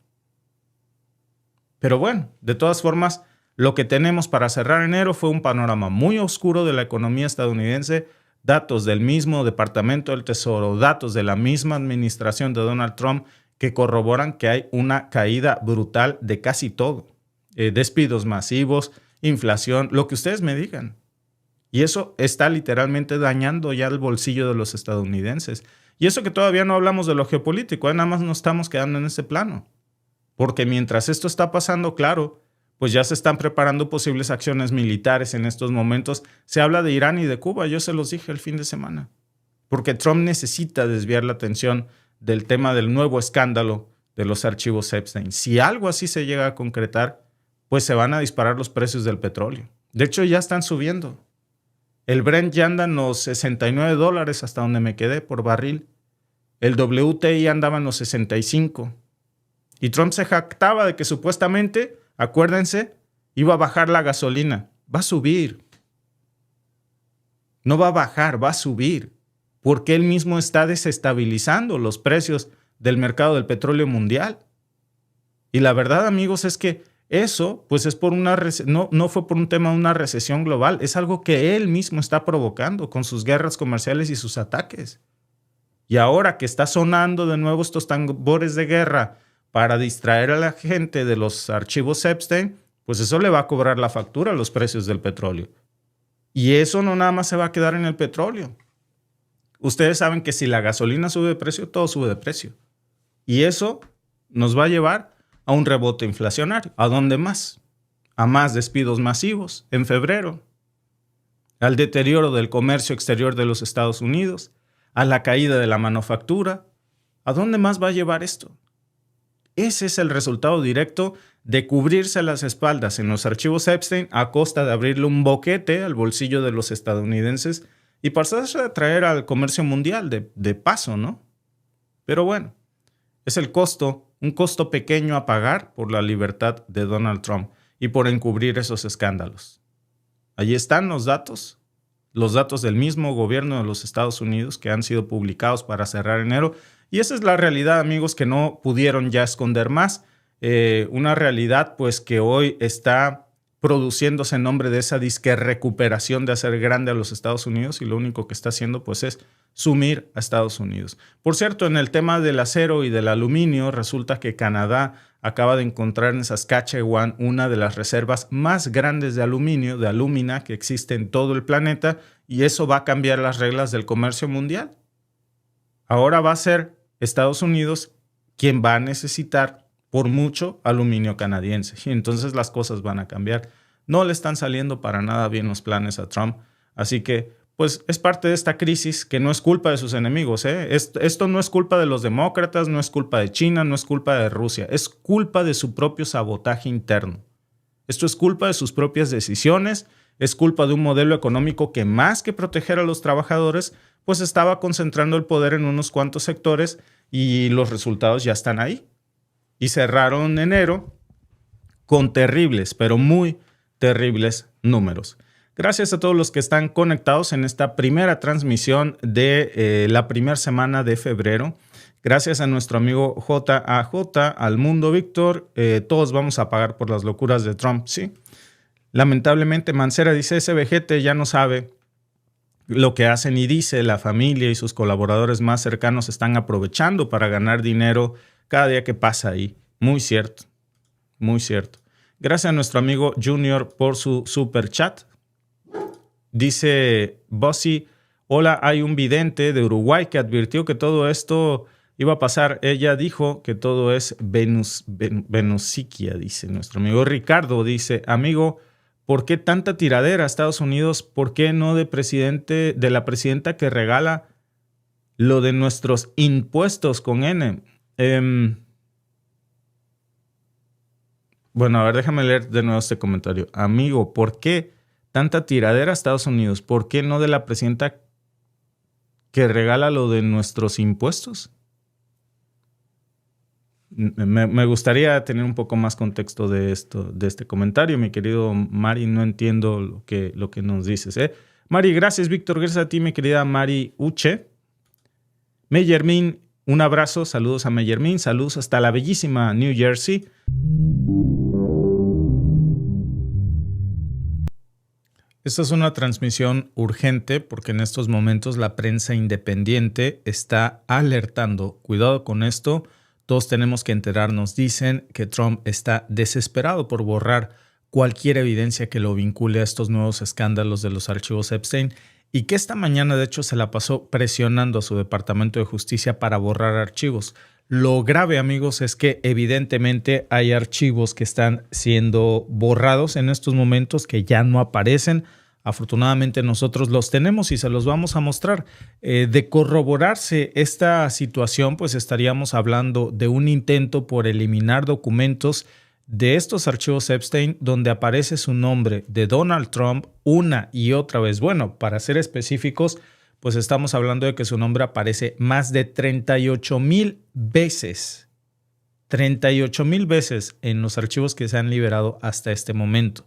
Pero bueno, de todas formas, lo que tenemos para cerrar enero fue un panorama muy oscuro de la economía estadounidense. Datos del mismo Departamento del Tesoro, datos de la misma administración de Donald Trump que corroboran que hay una caída brutal de casi todo. Despidos masivos, inflación, lo que ustedes me digan. Y eso está literalmente dañando ya el bolsillo de los estadounidenses. Y eso que todavía no hablamos de lo geopolítico, nada más nos estamos quedando en ese plano. Porque mientras esto está pasando, claro, pues ya se están preparando posibles acciones militares en estos momentos. Se habla de Irán y de Cuba, yo se los dije el fin de semana. Porque Trump necesita desviar la atención del tema del nuevo escándalo de los archivos Epstein. Si algo así se llega a concretar, pues se van a disparar los precios del petróleo. De hecho, ya están subiendo. El Brent ya anda en los $69 hasta donde me quedé por barril. El WTI andaba en los 65. Y Trump se jactaba de que supuestamente, acuérdense, iba a bajar la gasolina. Va a subir. No va a bajar, va a subir. Porque él mismo está desestabilizando los precios del mercado del petróleo mundial. Y la verdad, amigos, es que eso pues es por no fue por un tema de una recesión global, es algo que él mismo está provocando con sus guerras comerciales y sus ataques. Y ahora que está sonando de nuevo estos tambores de guerra para distraer a la gente de los archivos Epstein, pues eso le va a cobrar la factura a los precios del petróleo. Y eso no nada más se va a quedar en el petróleo. Ustedes saben que si la gasolina sube de precio, todo sube de precio. Y eso nos va a llevar a un rebote inflacionario. ¿A dónde más? A más despidos masivos en febrero, al deterioro del comercio exterior de los Estados Unidos, a la caída de la manufactura. ¿A dónde más va a llevar esto? Ese es el resultado directo de cubrirse las espaldas en los archivos Epstein a costa de abrirle un boquete al bolsillo de los estadounidenses y pasarse a traer al comercio mundial de paso, ¿no? Pero bueno, es el costo, un costo pequeño a pagar por la libertad de Donald Trump y por encubrir esos escándalos. Allí están los datos del mismo gobierno de los Estados Unidos que han sido publicados para cerrar enero. Y esa es la realidad, amigos, que no pudieron ya esconder más. Una realidad pues que hoy está produciéndose en nombre de esa disque recuperación de hacer grande a los Estados Unidos, y lo único que está haciendo pues es sumir a Estados Unidos. Por cierto, en el tema del acero y del aluminio, resulta que Canadá acaba de encontrar en Saskatchewan una de las reservas más grandes de aluminio, de alúmina, que existe en todo el planeta, y eso va a cambiar las reglas del comercio mundial. Ahora va a ser Estados Unidos quien va a necesitar por mucho aluminio canadiense, y entonces las cosas van a cambiar. No le están saliendo para nada bien los planes a Trump, así que pues es parte de esta crisis que no es culpa de sus enemigos, ¿eh? Esto no es culpa de los demócratas, no es culpa de China, no es culpa de Rusia, es culpa de su propio sabotaje interno. Esto es culpa de sus propias decisiones, es culpa de un modelo económico que más que proteger a los trabajadores, pues estaba concentrando el poder en unos cuantos sectores, y los resultados ya están ahí. Y cerraron enero con terribles, pero muy terribles números. Gracias a todos los que están conectados en esta primera transmisión de la primera semana de febrero. Gracias a nuestro amigo JAJ, al Mundo Víctor. Todos vamos a pagar por las locuras de Trump, ¿sí? Lamentablemente, Mancera dice, ese vejete ya no sabe lo que hacen, y dice, la familia y sus colaboradores más cercanos están aprovechando para ganar dinero cada día que pasa ahí. Muy cierto, muy cierto. Gracias a nuestro amigo Junior por su super chat. Dice Bossy, hola, hay un vidente de Uruguay que advirtió que todo esto iba a pasar. Ella dijo que todo es venusiquia, dice nuestro amigo Ricardo. Dice, amigo, ¿por qué tanta tiradera a Estados Unidos? ¿Por qué no de la presidenta que regala lo de nuestros impuestos con N? Bueno, a ver, déjame leer de nuevo este comentario. Amigo, ¿por qué tanta tiradera a Estados Unidos? ¿Por qué no de la presidenta que regala lo de nuestros impuestos? Me gustaría tener un poco más contexto de este comentario, mi querido Mari. No entiendo lo que nos dices, ¿eh? Mari, gracias, Víctor. Gracias a ti, mi querida Mari Uche. Meyermin, un abrazo. Saludos a Meyermin. Saludos hasta la bellísima New Jersey. Esta es una transmisión urgente porque en estos momentos la prensa independiente está alertando. Cuidado con esto, todos tenemos que enterarnos. Dicen que Trump está desesperado por borrar cualquier evidencia que lo vincule a estos nuevos escándalos de los archivos Epstein, y que esta mañana de hecho se la pasó presionando a su Departamento de Justicia para borrar archivos. Lo grave, amigos, es que evidentemente hay archivos que están siendo borrados en estos momentos, que ya no aparecen. Afortunadamente nosotros los tenemos y se los vamos a mostrar. De corroborarse esta situación, pues estaríamos hablando de un intento por eliminar documentos de estos archivos Epstein donde aparece su nombre de Donald Trump una y otra vez. Bueno, para ser específicos, pues estamos hablando de que su nombre aparece más de 38,000 veces. 38,000 veces en los archivos que se han liberado hasta este momento.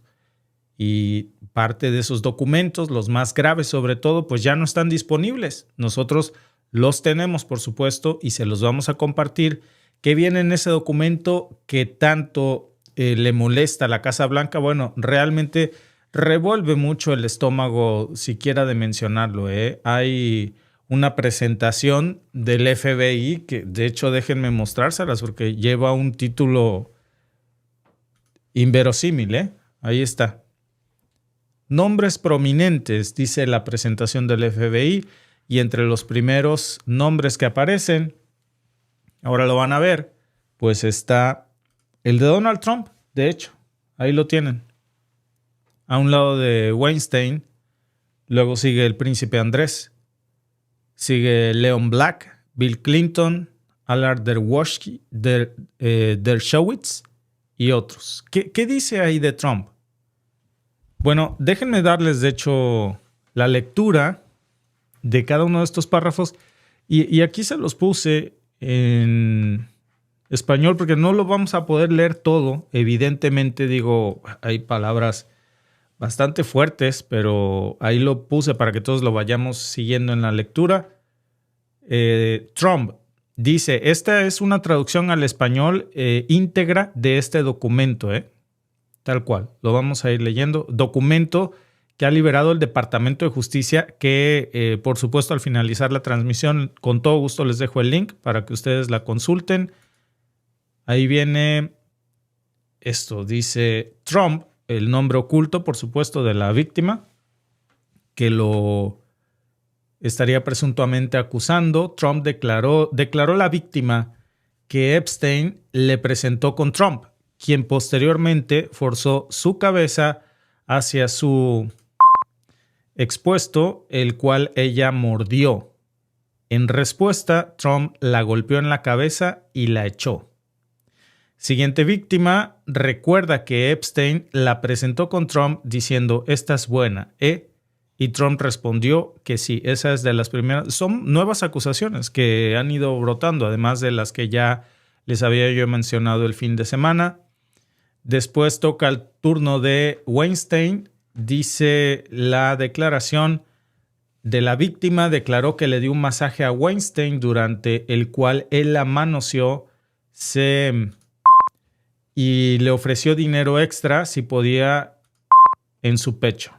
Y parte de esos documentos, los más graves sobre todo, pues ya no están disponibles. Nosotros los tenemos, por supuesto, y se los vamos a compartir. ¿Qué viene en ese documento que tanto le molesta a la Casa Blanca? Bueno, realmente revuelve mucho el estómago siquiera de mencionarlo, ¿eh? Hay una presentación del FBI que, de hecho, déjenme mostrárselas porque lleva un título inverosímil, ¿eh? Ahí está. Nombres prominentes, dice la presentación del FBI, y entre los primeros nombres que aparecen, ahora lo van a ver, pues está el de Donald Trump, de hecho, ahí lo tienen. A un lado de Weinstein, luego sigue el príncipe Andrés, sigue Leon Black, Bill Clinton, Allard Dershowitz y otros. ¿Qué dice ahí de Trump? Bueno, déjenme darles, de hecho, la lectura de cada uno de estos párrafos y aquí se los puse en español porque no lo vamos a poder leer todo. Evidentemente, digo, hay palabras bastante fuertes, pero ahí lo puse para que todos lo vayamos siguiendo en la lectura. Trump dice, esta es una traducción al español íntegra de este documento, tal cual, lo vamos a ir leyendo. Documento que ha liberado el Departamento de Justicia, que por supuesto al finalizar la transmisión, con todo gusto les dejo el link para que ustedes la consulten. Ahí viene esto, dice Trump, el nombre oculto, por supuesto, de la víctima, que lo estaría presuntamente acusando. Trump declaró la víctima que Epstein le presentó con Trump, quien posteriormente forzó su cabeza hacia su expuesto, el cual ella mordió. En respuesta, Trump la golpeó en la cabeza y la echó. Siguiente víctima recuerda que Epstein la presentó con Trump diciendo, esta es buena, ¿eh? Y Trump respondió que sí, esa es de las primeras. Son nuevas acusaciones que han ido brotando, además de las que ya les había yo mencionado el fin de semana. Después toca el turno de Weinstein. Dice la declaración de la víctima, declaró que le dio un masaje a Weinstein durante el cual él la manoseó y le ofreció dinero extra si podía en su pecho.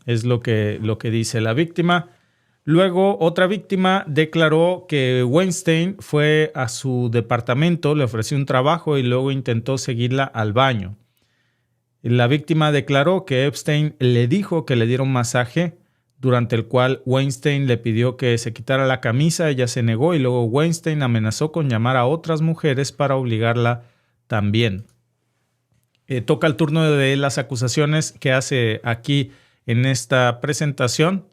Es lo que dice la víctima. Luego, otra víctima declaró que Weinstein fue a su departamento, le ofreció un trabajo y luego intentó seguirla al baño. La víctima declaró que Epstein le dijo que le diera un masaje, durante el cual Weinstein le pidió que se quitara la camisa, ella se negó y luego Weinstein amenazó con llamar a otras mujeres para obligarla también. Toca el turno de las acusaciones que hace aquí en esta presentación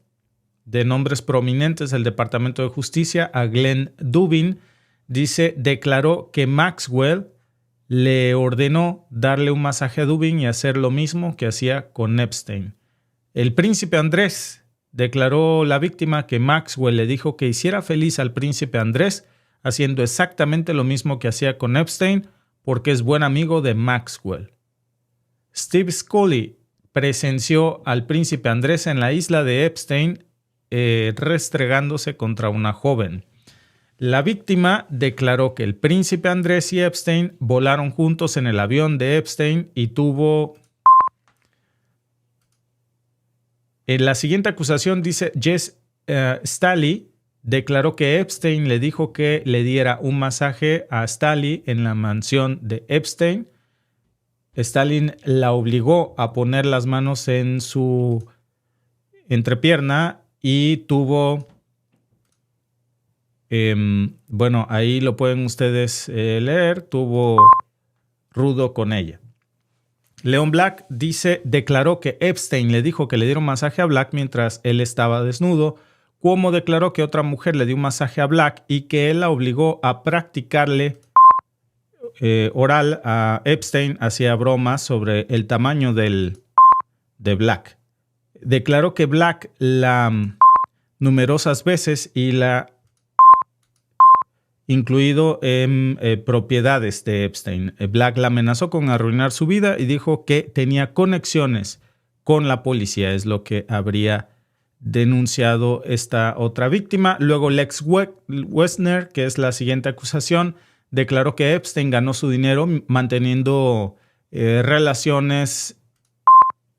de nombres prominentes del Departamento de Justicia a Glenn Dubin. Dice, declaró que Maxwell le ordenó darle un masaje a Dubin y hacer lo mismo que hacía con Epstein. El príncipe Andrés, declaró la víctima que Maxwell le dijo que hiciera feliz al príncipe Andrés haciendo exactamente lo mismo que hacía con Epstein porque es buen amigo de Maxwell. Steve Scully presenció al príncipe Andrés en la isla de Epstein restregándose contra una joven. La víctima declaró que el príncipe Andrés y Epstein volaron juntos en el avión de Epstein y tuvo... En la siguiente acusación dice Jess Staley declaró que Epstein le dijo que le diera un masaje a Staley en la mansión de Epstein. Stalin la obligó a poner las manos en su entrepierna y tuvo... bueno, ahí lo pueden ustedes leer. Tuvo rudo con ella. Leon Black declaró que Epstein le dijo que le diera un masaje a Black mientras él estaba desnudo. Cuomo declaró que otra mujer le dio un masaje a Black y que él la obligó a practicarle oral a Epstein, hacía bromas sobre el tamaño de Black. Declaró que Black la numerosas veces y incluido en propiedades de Epstein. Black la amenazó con arruinar su vida y dijo que tenía conexiones con la policía, es lo que habría denunciado esta otra víctima. Luego Lex Wessner, que es la siguiente acusación, declaró que Epstein ganó su dinero manteniendo relaciones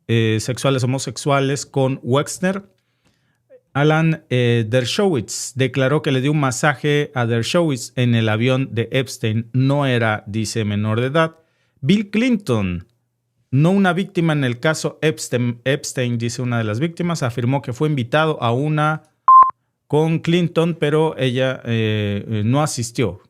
sexuales homosexuales con Wexner. Alan Dershowitz declaró que le dio un masaje a Dershowitz en el avión de Epstein. No era, dice, menor de edad. Bill Clinton, no una víctima en el caso Epstein, dice una de las víctimas, afirmó que fue invitado a una con Clinton, pero ella no asistió.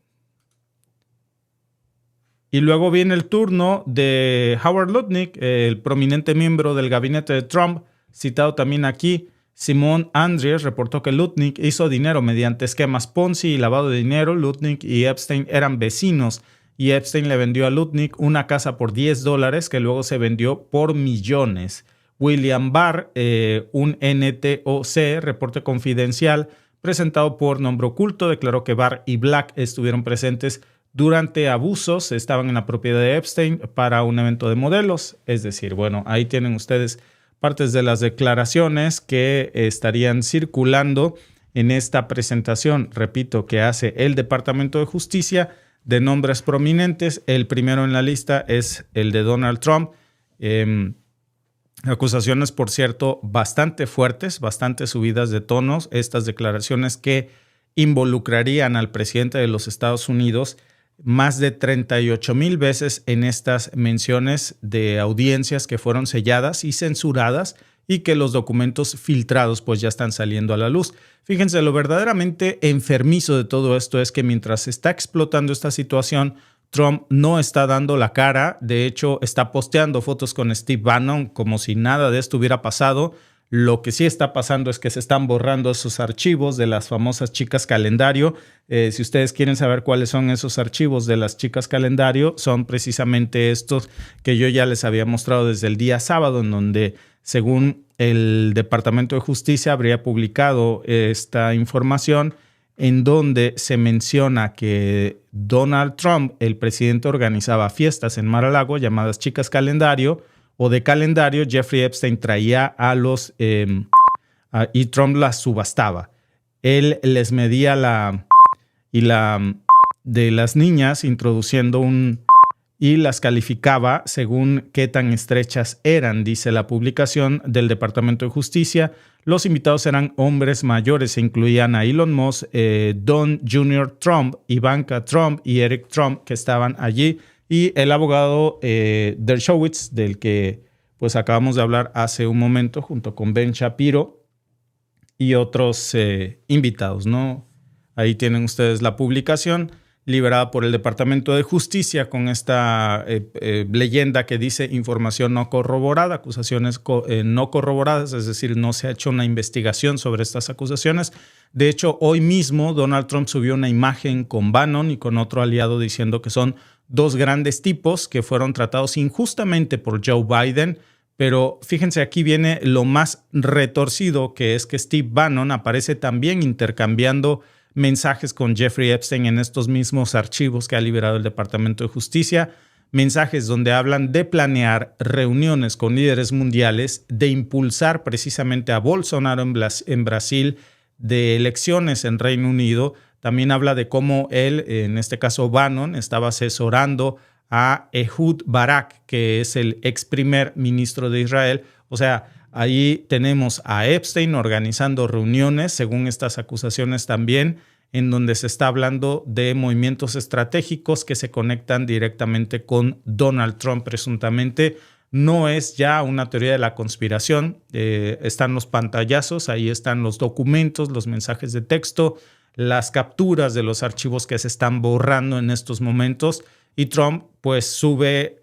Y luego viene el turno de Howard Lutnick, el prominente miembro del gabinete de Trump, citado también aquí. Simón Andries reportó que Lutnick hizo dinero mediante esquemas Ponzi y lavado de dinero. Lutnick y Epstein eran vecinos y Epstein le vendió a Lutnick una casa por $10 que luego se vendió por millones. William Barr, un NTOC, reporte confidencial presentado por Nombre Oculto, declaró que Barr y Black estuvieron presentes durante abusos, estaban en la propiedad de Epstein para un evento de modelos. Es decir, bueno, ahí tienen ustedes partes de las declaraciones que estarían circulando en esta presentación, repito, que hace el Departamento de Justicia de nombres prominentes. El primero en la lista es el de Donald Trump. Acusaciones, por cierto, bastante fuertes, bastante subidas de tonos. Estas declaraciones que involucrarían al presidente de los Estados Unidos más de 38,000 veces en estas menciones de audiencias que fueron selladas y censuradas y que los documentos filtrados pues ya están saliendo a la luz. Fíjense, lo verdaderamente enfermizo de todo esto es que mientras se está explotando esta situación, Trump no está dando la cara. De hecho, está posteando fotos con Steve Bannon como si nada de esto hubiera pasado. Lo que sí está pasando es que se están borrando esos archivos de las famosas chicas calendario. Si ustedes quieren saber cuáles son esos archivos de las chicas calendario, son precisamente estos que yo ya les había mostrado desde el día sábado, en donde, según el Departamento de Justicia, habría publicado esta información en donde se menciona que Donald Trump, el presidente, organizaba fiestas en Mar-a-Lago llamadas chicas calendario, o de calendario. Jeffrey Epstein traía a los y Trump las subastaba. Él les medía la de las niñas introduciendo y las calificaba según qué tan estrechas eran, dice la publicación del Departamento de Justicia. Los invitados eran hombres mayores, se incluían a Elon Musk, Don Jr. Trump, Ivanka Trump y Eric Trump, que estaban allí. Y el abogado Dershowitz, del que pues acabamos de hablar hace un momento, junto con Ben Shapiro y otros invitados, ¿no? Ahí tienen ustedes la publicación liberada por el Departamento de Justicia con esta leyenda que dice información no corroborada, acusaciones no corroboradas, es decir, no se ha hecho una investigación sobre estas acusaciones. De hecho, hoy mismo Donald Trump subió una imagen con Bannon y con otro aliado diciendo que son dos grandes tipos que fueron tratados injustamente por Joe Biden. Pero fíjense, aquí viene lo más retorcido, que es que Steve Bannon aparece también intercambiando mensajes con Jeffrey Epstein en estos mismos archivos que ha liberado el Departamento de Justicia. Mensajes donde hablan de planear reuniones con líderes mundiales, de impulsar precisamente a Bolsonaro en Brasil, de elecciones en Reino Unido. También habla de cómo él, en este caso Bannon, estaba asesorando a Ehud Barak, que es el ex primer ministro de Israel. O sea, ahí tenemos a Epstein organizando reuniones, según estas acusaciones también, en donde se está hablando de movimientos estratégicos que se conectan directamente con Donald Trump, presuntamente. No es ya una teoría de la conspiración. Están los pantallazos, ahí están los documentos, los mensajes de texto, las capturas de los archivos que se están borrando en estos momentos, y Trump pues sube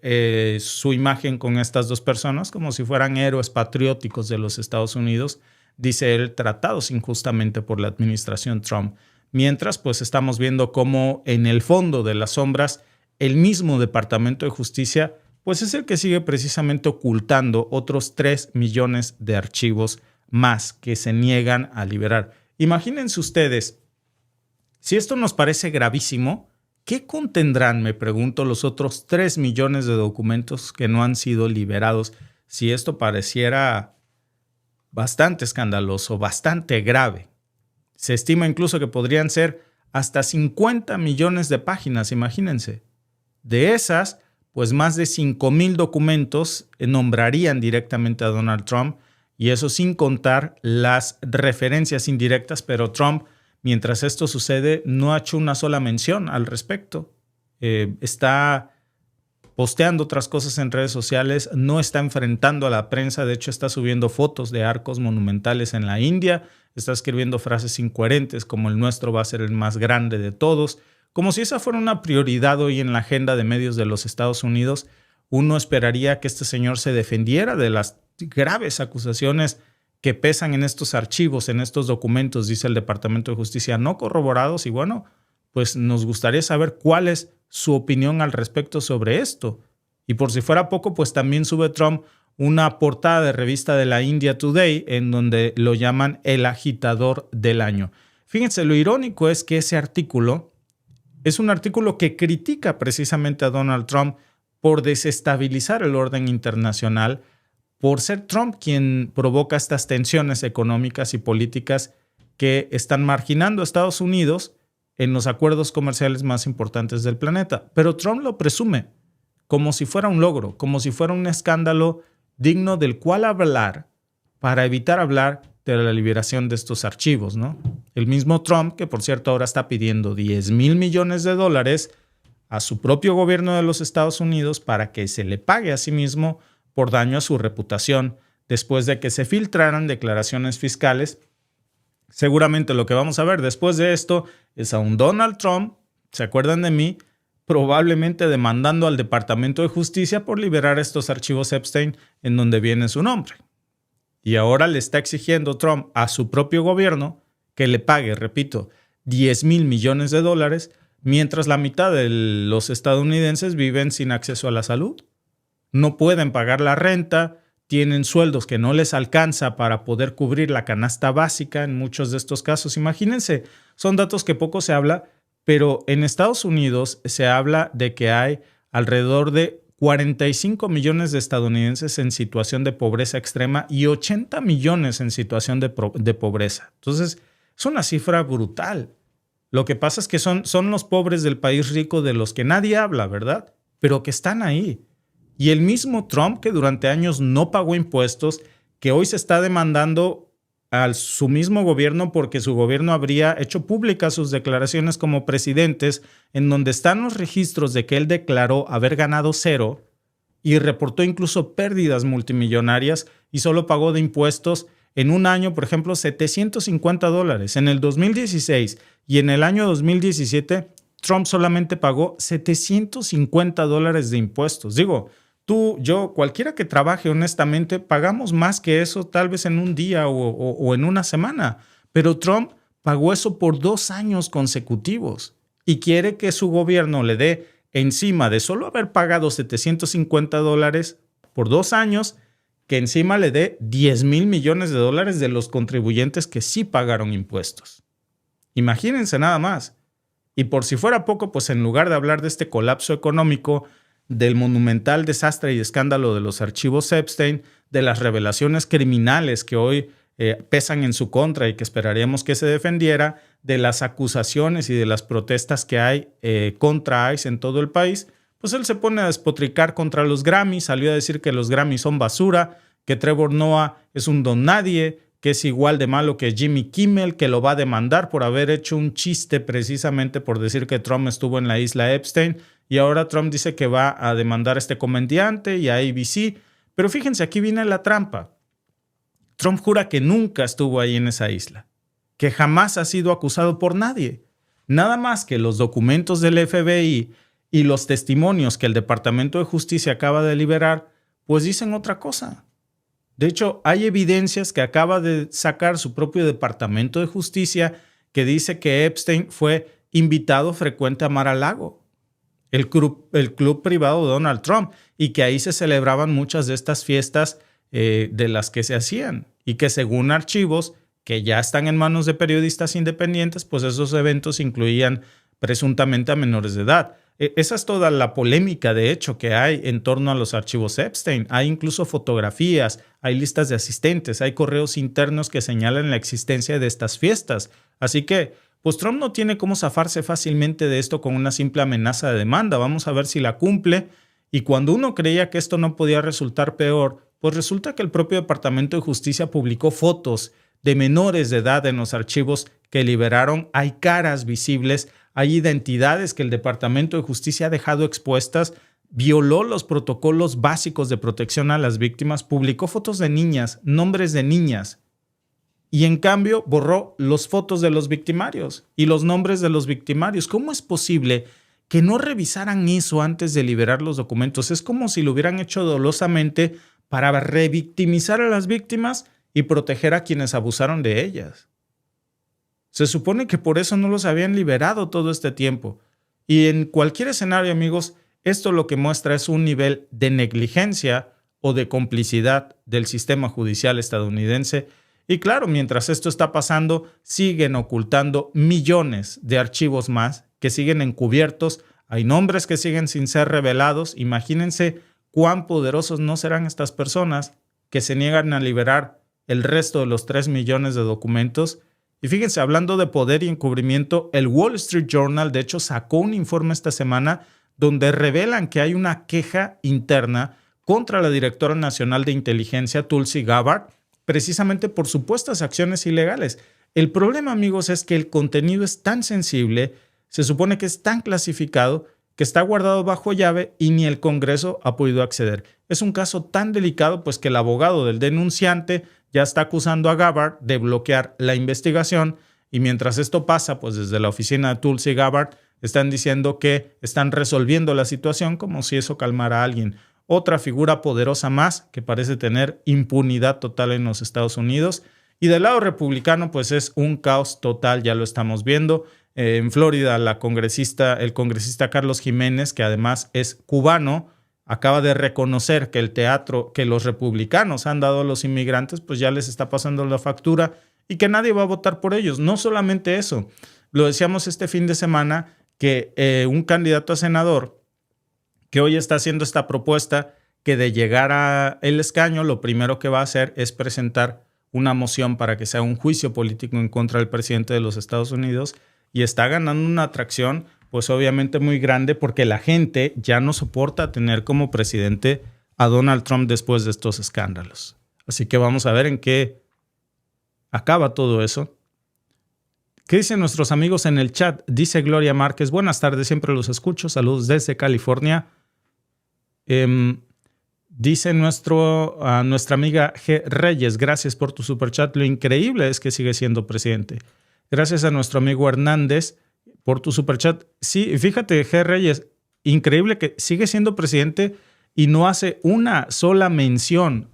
su imagen con estas dos personas como si fueran héroes patrióticos de los Estados Unidos, dice él, tratados injustamente por la administración Trump. Mientras pues estamos viendo cómo en el fondo de las sombras el mismo Departamento de Justicia pues es el que sigue precisamente ocultando otros 3 millones de archivos más que se niegan a liberar. Imagínense ustedes Si esto nos parece gravísimo, ¿qué contendrán, me pregunto, los otros 3 millones de documentos que no han sido liberados si esto pareciera bastante escandaloso, bastante grave? Se estima incluso que podrían ser hasta 50 millones de páginas, imagínense. De esas, pues más de 5,000 documentos nombrarían directamente a Donald Trump, y eso sin contar las referencias indirectas, pero Trump, mientras esto sucede, no ha hecho una sola mención al respecto. Está posteando otras cosas en redes sociales, no está enfrentando a la prensa, de hecho está subiendo fotos de arcos monumentales en la India, está escribiendo frases incoherentes como el nuestro va a ser el más grande de todos, como si esa fuera una prioridad hoy en la agenda de medios de los Estados Unidos. Uno esperaría que este señor se defendiera de las graves acusaciones que pesan en estos archivos, en estos documentos, dice el Departamento de Justicia, no corroborados, y bueno, pues nos gustaría saber cuál es su opinión al respecto sobre esto. Y por si fuera poco, pues también sube Trump una portada de revista de la India Today en donde lo llaman el agitador del año. Fíjense, lo irónico es que ese artículo es un artículo que critica precisamente a Donald Trump por desestabilizar el orden internacional, por ser Trump quien provoca estas tensiones económicas y políticas que están marginando a Estados Unidos en los acuerdos comerciales más importantes del planeta. Pero Trump lo presume como si fuera un logro, como si fuera un escándalo digno del cual hablar para evitar hablar de la liberación de estos archivos, ¿no? El mismo Trump, que por cierto ahora está pidiendo $10,000 millones a su propio gobierno de los Estados Unidos para que se le pague a sí mismo por daño a su reputación después de que se filtraran declaraciones fiscales. Seguramente lo que vamos a ver después de esto es a un Donald Trump, ¿se acuerdan de mí?, probablemente demandando al Departamento de Justicia por liberar estos archivos Epstein en donde viene su nombre. Y ahora le está exigiendo Trump a su propio gobierno que le pague, repito, $10,000 millones, mientras la mitad de los estadounidenses viven sin acceso a la salud. No pueden pagar la renta, tienen sueldos que no les alcanza para poder cubrir la canasta básica en muchos de estos casos. Imagínense, son datos que poco se habla, pero en Estados Unidos se habla de que hay alrededor de 45 millones de estadounidenses en situación de pobreza extrema y 80 millones en situación de pobreza. Entonces, es una cifra brutal. Lo que pasa es que son los pobres del país rico de los que nadie habla, ¿verdad? Pero que están ahí. Y el mismo Trump, que durante años no pagó impuestos, que hoy se está demandando a su mismo gobierno porque su gobierno habría hecho públicas sus declaraciones como presidentes, en donde están los registros de que él declaró haber ganado cero y reportó incluso pérdidas multimillonarias y solo pagó de impuestos en un año, por ejemplo, $750. En el 2016 y en el año 2017, Trump solamente pagó $750 de impuestos. Digo, tú, yo, cualquiera que trabaje honestamente, pagamos más que eso tal vez en un día o en una semana. Pero Trump pagó eso por 2 años consecutivos y quiere que su gobierno le dé, encima de solo haber pagado $750 por 2 años, que encima le dé $10,000 millones de los contribuyentes que sí pagaron impuestos. Imagínense nada más. Y por si fuera poco, pues en lugar de hablar de este colapso económico, del monumental desastre y escándalo de los archivos Epstein, de las revelaciones criminales que hoy pesan en su contra y que esperaríamos que se defendiera, de las acusaciones y de las protestas que hay contra ICE en todo el país, pues él se pone a despotricar contra los Grammys, salió a decir que los Grammys son basura, que Trevor Noah es un don nadie, que es igual de malo que Jimmy Kimmel, que lo va a demandar por haber hecho un chiste precisamente por decir que Trump estuvo en la isla Epstein, y ahora Trump dice que va a demandar a este comediante y a ABC. Pero fíjense, aquí viene la trampa. Trump jura que nunca estuvo ahí en esa isla, que jamás ha sido acusado por nadie. Nada más que los documentos del FBI y los testimonios que el Departamento de Justicia acaba de liberar, pues dicen otra cosa. De hecho, hay evidencias que acaba de sacar su propio Departamento de Justicia que dice que Epstein fue invitado frecuente a Mar-a-Lago, el club privado de Donald Trump, y que ahí se celebraban muchas de estas fiestas de las que se hacían, y que según archivos que ya están en manos de periodistas independientes, pues esos eventos incluían presuntamente a menores de edad. Esa es toda la polémica, de hecho, que hay en torno a los archivos Epstein. Hay incluso fotografías, hay listas de asistentes, hay correos internos que señalan la existencia de estas fiestas. Así que, pues Trump no tiene cómo zafarse fácilmente de esto con una simple amenaza de demanda. Vamos a ver si la cumple. Y cuando uno creía que esto no podía resultar peor, pues resulta que el propio Departamento de Justicia publicó fotos de menores de edad en los archivos que liberaron. Hay caras visibles, hay identidades que el Departamento de Justicia ha dejado expuestas, violó los protocolos básicos de protección a las víctimas, publicó fotos de niñas, nombres de niñas, y en cambio borró las fotos de los victimarios y los nombres de los victimarios. ¿Cómo es posible que no revisaran eso antes de liberar los documentos? Es como si lo hubieran hecho dolosamente para revictimizar a las víctimas y proteger a quienes abusaron de ellas. Se supone que por eso no los habían liberado todo este tiempo. Y en cualquier escenario, amigos, esto lo que muestra es un nivel de negligencia o de complicidad del sistema judicial estadounidense. Y claro, mientras esto está pasando, siguen ocultando millones de archivos más que siguen encubiertos. Hay nombres que siguen sin ser revelados. Imagínense cuán poderosos no serán estas personas que se niegan a liberar el resto de los 3 millones de documentos. Y fíjense, hablando de poder y encubrimiento, el Wall Street Journal, de hecho, sacó un informe esta semana donde revelan que hay una queja interna contra la directora nacional de inteligencia, Tulsi Gabbard, precisamente por supuestas acciones ilegales. El problema, amigos, es que el contenido es tan sensible, se supone que es tan clasificado, que está guardado bajo llave y ni el Congreso ha podido acceder. Es un caso tan delicado, pues que el abogado del denunciante ya está acusando a Gabbard de bloquear la investigación, y mientras esto pasa, pues desde la oficina de Tulsi Gabbard están diciendo que están resolviendo la situación como si eso calmara a alguien. Otra figura poderosa más que parece tener impunidad total en los Estados Unidos. Y del lado republicano, pues es un caos total, ya lo estamos viendo. En Florida, el congresista Carlos Jiménez, que además es cubano, acaba de reconocer que el teatro que los republicanos han dado a los inmigrantes, pues ya les está pasando la factura y que nadie va a votar por ellos. No solamente eso, lo decíamos este fin de semana, que un candidato a senador que hoy está haciendo esta propuesta, que de llegar al escaño, lo primero que va a hacer es presentar una moción para que sea un juicio político en contra del presidente de los Estados Unidos, y está ganando una atracción pues obviamente muy grande, porque la gente ya no soporta tener como presidente a Donald Trump después de estos escándalos. Así que vamos a ver en qué acaba todo eso. ¿Qué dicen nuestros amigos en el chat? Dice Gloria Márquez: buenas tardes, siempre los escucho, saludos desde California. Dice nuestra amiga G. Reyes: gracias por tu superchat, lo increíble es que sigue siendo presidente. Gracias a nuestro amigo Hernández por tu superchat. Sí, fíjate, G. Reyes, increíble que sigue siendo presidente y no hace una sola mención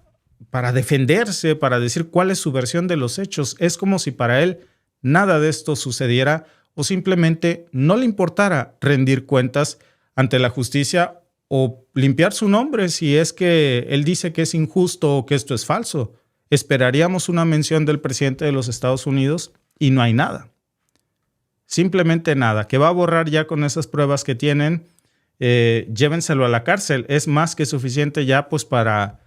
para defenderse, para decir cuál es su versión de los hechos. Es como si para él nada de esto sucediera, o simplemente no le importara rendir cuentas ante la justicia o limpiar su nombre si es que él dice que es injusto o que esto es falso. Esperaríamos una mención del presidente de los Estados Unidos y no hay nada. Simplemente nada, que va a borrar ya con esas pruebas que tienen. Llévenselo a la cárcel. Es más que suficiente ya pues para,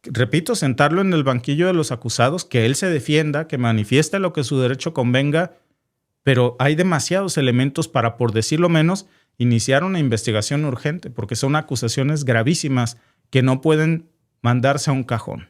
repito, sentarlo en el banquillo de los acusados, que él se defienda, que manifieste lo que su derecho convenga, pero hay demasiados elementos para, por decirlo menos, iniciar una investigación urgente, porque son acusaciones gravísimas que no pueden mandarse a un cajón.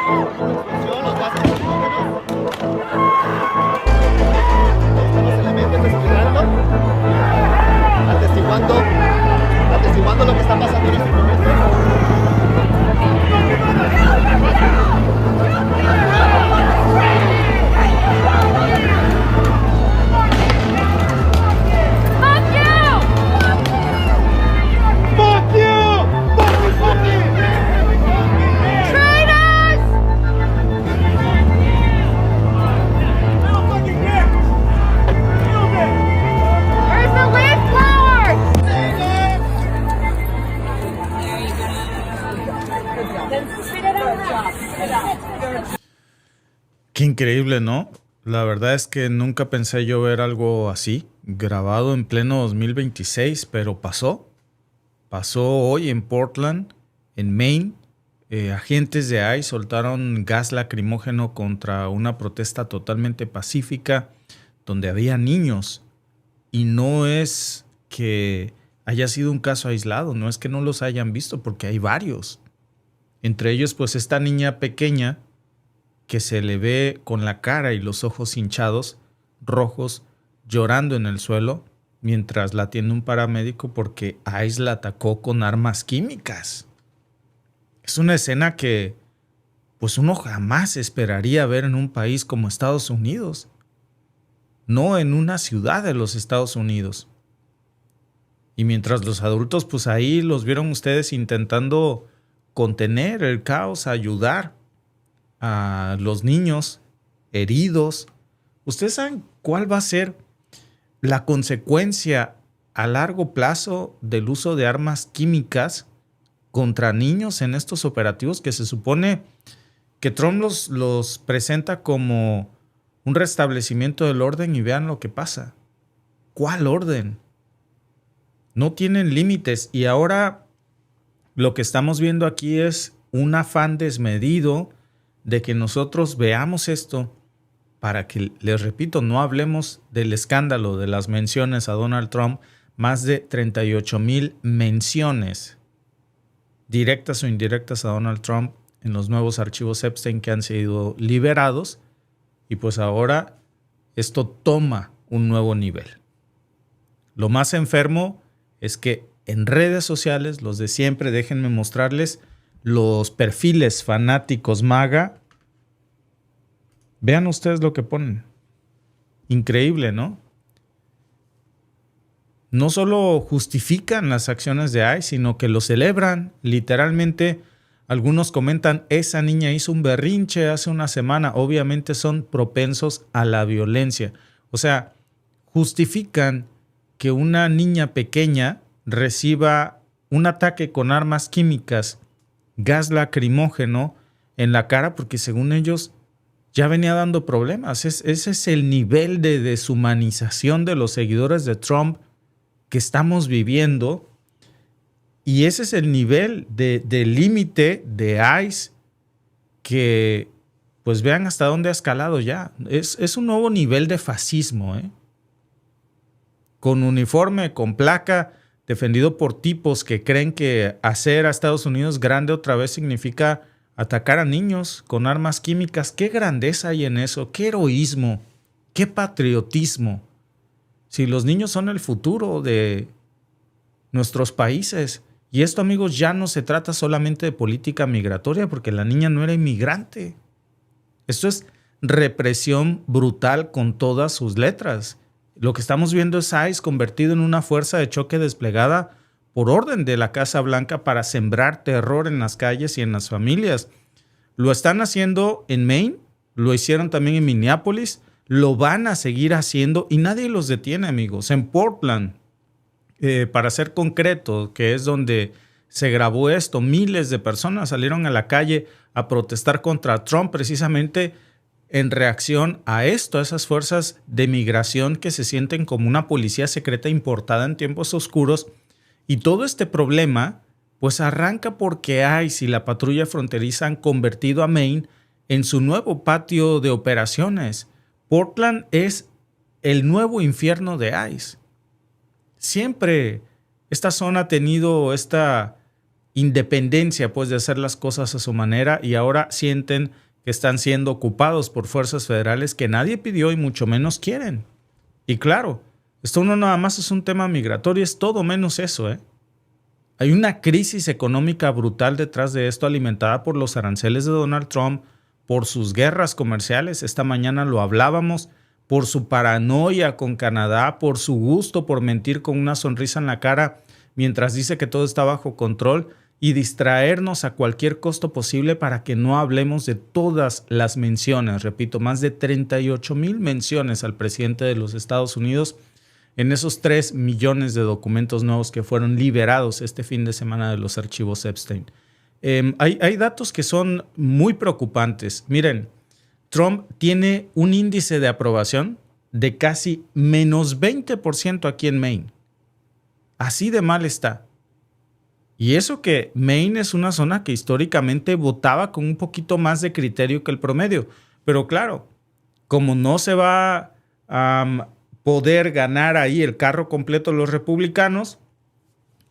explosión, los gases lacrimógenos. Están los elementos desfilando, atestiguando lo que está pasando en este momento. Qué increíble, ¿no? La verdad es que nunca pensé yo ver algo así, grabado en pleno 2026, pero pasó. Pasó hoy en Portland, en Maine. Agentes de ICE soltaron gas lacrimógeno contra una protesta totalmente pacífica donde había niños. Y no es que haya sido un caso aislado, no es que no los hayan visto, porque hay varios. Entre ellos, pues, esta niña pequeña que se le ve con la cara y los ojos hinchados, rojos, llorando en el suelo, mientras la atiende un paramédico porque ICE la atacó con armas químicas. Es una escena que, pues, uno jamás esperaría ver en un país como Estados Unidos. No en una ciudad de los Estados Unidos. Y mientras los adultos, pues ahí los vieron ustedes intentando contener el caos, ayudar a los niños heridos. ¿Ustedes saben cuál va a ser la consecuencia a largo plazo del uso de armas químicas contra niños en estos operativos que se supone que Trump los presenta como un restablecimiento del orden? Y vean lo que pasa. ¿Cuál orden? No tienen límites. Y ahora lo que estamos viendo aquí es un afán desmedido de que nosotros veamos esto para que, les repito, no hablemos del escándalo de las menciones a Donald Trump. Más de 38,000 menciones directas o indirectas a Donald Trump en los nuevos archivos Epstein que han sido liberados. Y pues ahora esto toma un nuevo nivel. Lo más enfermo es que en redes sociales, los de siempre, déjenme mostrarles los perfiles fanáticos MAGA. Vean ustedes lo que ponen. Increíble, ¿no? No solo justifican las acciones de ICE, sino que lo celebran. Literalmente, algunos comentan, esa niña hizo un berrinche hace una semana. Obviamente son propensos a la violencia. O sea, justifican que una niña pequeña reciba un ataque con armas químicas, gas lacrimógeno en la cara, porque según ellos ya venía dando problemas. Ese es el nivel de deshumanización de los seguidores de Trump que estamos viviendo. Y ese es el nivel de límite de ICE que, pues vean hasta dónde ha escalado ya. Es un nuevo nivel de fascismo, ¿eh? Con uniforme, con placa, defendido por tipos que creen que hacer a Estados Unidos grande otra vez significa atacar a niños con armas químicas. ¿Qué grandeza hay en eso? ¿Qué heroísmo? ¿Qué patriotismo? Si los niños son el futuro de nuestros países. Y esto, amigos, ya no se trata solamente de política migratoria, porque la niña no era inmigrante. Esto es represión brutal con todas sus letras. Lo que estamos viendo es ICE convertido en una fuerza de choque desplegada por orden de la Casa Blanca para sembrar terror en las calles y en las familias. Lo están haciendo en Maine, lo hicieron también en Minneapolis, lo van a seguir haciendo y nadie los detiene, amigos. En Portland, para ser concreto, que es donde se grabó esto, miles de personas salieron a la calle a protestar contra Trump precisamente en reacción a esto, a esas fuerzas de migración que se sienten como una policía secreta importada en tiempos oscuros. Y todo este problema pues arranca porque ICE y la patrulla fronteriza han convertido a Maine en su nuevo patio de operaciones. Portland es el nuevo infierno de ICE. Siempre esta zona ha tenido esta independencia pues de hacer las cosas a su manera y ahora sienten que están siendo ocupados por fuerzas federales que nadie pidió y mucho menos quieren. Y claro, esto no nada más es un tema migratorio, es todo menos eso, ¿eh? Hay una crisis económica brutal detrás de esto, alimentada por los aranceles de Donald Trump, por sus guerras comerciales, esta mañana lo hablábamos, por su paranoia con Canadá, por su gusto por mentir con una sonrisa en la cara mientras dice que todo está bajo control y distraernos a cualquier costo posible para que no hablemos de todas las menciones, repito, más de 38,000 menciones al presidente de los Estados Unidos en esos 3 millones de documentos nuevos que fueron liberados este fin de semana de los archivos Epstein. Hay datos que son muy preocupantes. Miren, Trump tiene un índice de aprobación de casi menos 20% aquí en Maine. Así de mal está. Y eso que Maine es una zona que históricamente votaba con un poquito más de criterio que el promedio. Pero claro, como no se va a poder ganar ahí el carro completo los republicanos,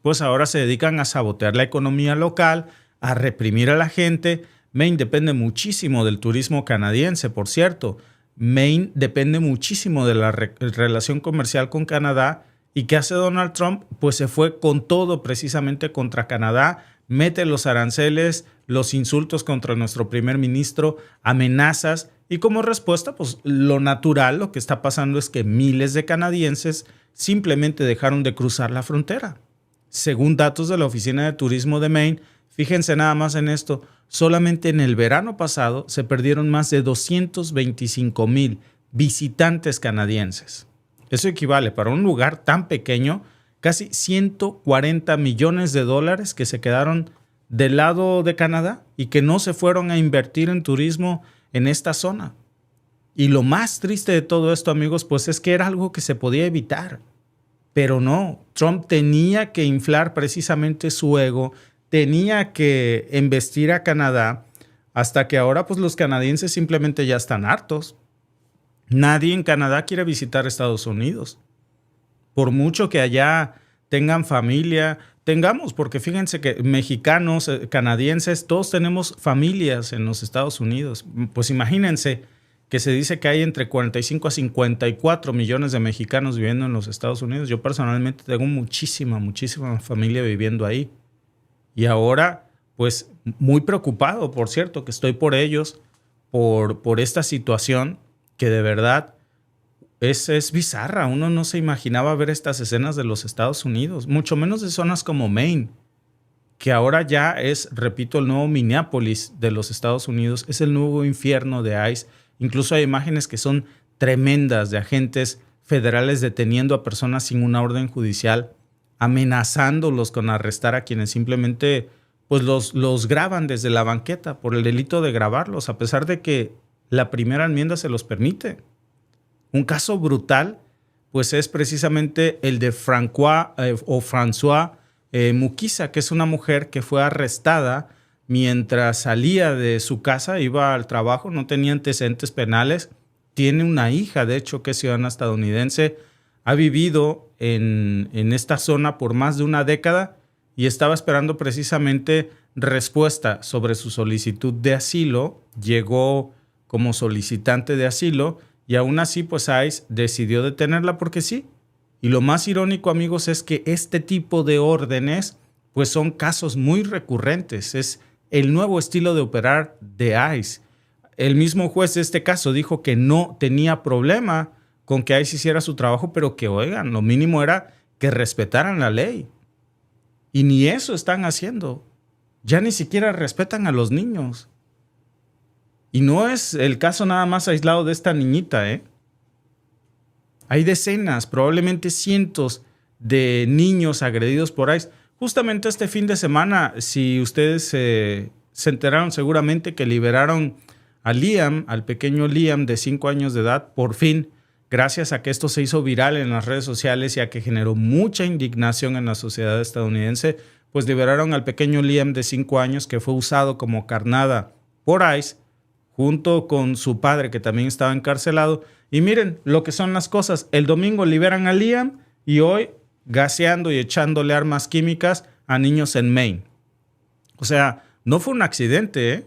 pues ahora se dedican a sabotear la economía local, a reprimir a la gente. Maine depende muchísimo del turismo canadiense, por cierto. Maine depende muchísimo de la relación comercial con Canadá. ¿Y qué hace Donald Trump? Pues se fue con todo precisamente contra Canadá, mete los aranceles, los insultos contra nuestro primer ministro, amenazas, y como respuesta, pues lo natural, lo que está pasando es que miles de canadienses simplemente dejaron de cruzar la frontera. Según datos de la Oficina de Turismo de Maine, fíjense nada más en esto, solamente en el verano pasado se perdieron más de 225,000 visitantes canadienses. Eso equivale para un lugar tan pequeño, casi 140 millones de dólares que se quedaron del lado de Canadá y que no se fueron a invertir en turismo en esta zona. Y lo más triste de todo esto, amigos, pues es que era algo que se podía evitar. Pero no, Trump tenía que inflar precisamente su ego, tenía que embestir a Canadá, hasta que ahora pues los canadienses simplemente ya están hartos. Nadie en Canadá quiere visitar Estados Unidos. Por mucho que allá tengan familia, porque fíjense que mexicanos, canadienses, todos tenemos familias en los Estados Unidos. Pues imagínense que se dice que hay entre 45 a 54 millones de mexicanos viviendo en los Estados Unidos. Yo personalmente tengo muchísima familia viviendo ahí. Y ahora, pues muy preocupado, por cierto, que estoy por ellos, por esta situación que de verdad es bizarra. Uno no se imaginaba ver estas escenas de los Estados Unidos, mucho menos de zonas como Maine, que ahora ya es, repito, el nuevo Minneapolis de los Estados Unidos, es el nuevo infierno de ICE. Incluso hay imágenes que son tremendas de agentes federales deteniendo a personas sin una orden judicial, amenazándolos con arrestar a quienes simplemente pues los graban desde la banqueta por el delito de grabarlos, a pesar de que la primera enmienda se los permite. Un caso brutal, pues es precisamente el de François Mukisa, que es una mujer que fue arrestada mientras salía de su casa, iba al trabajo, no tenía antecedentes penales, tiene una hija, de hecho, que es ciudadana estadounidense, ha vivido en esta zona por más de una década y estaba esperando precisamente respuesta sobre su solicitud de asilo. Llegó como solicitante de asilo y aún así pues ICE decidió detenerla porque sí. Y lo más irónico, amigos, es que este tipo de órdenes pues son casos muy recurrentes. Es el nuevo estilo de operar de ICE. El mismo juez de este caso dijo que no tenía problema con que ICE hiciera su trabajo, pero que, oigan, lo mínimo era que respetaran la ley. Y ni eso están haciendo. Ya ni siquiera respetan a los niños. Y no es el caso nada más aislado de esta niñita, ¿eh? Hay decenas, probablemente cientos de niños agredidos por ICE. Justamente este fin de semana, si ustedes se enteraron seguramente que liberaron a Liam, al pequeño Liam de 5 años de edad, por fin, gracias a que esto se hizo viral en las redes sociales y a que generó mucha indignación en la sociedad estadounidense, pues liberaron al pequeño Liam de 5 años que fue usado como carnada por ICE, junto con su padre que también estaba encarcelado. Y miren lo que son las cosas. El domingo liberan a Liam y hoy gaseando y echándole armas químicas a niños en Maine. O sea, no fue un accidente, ¿eh?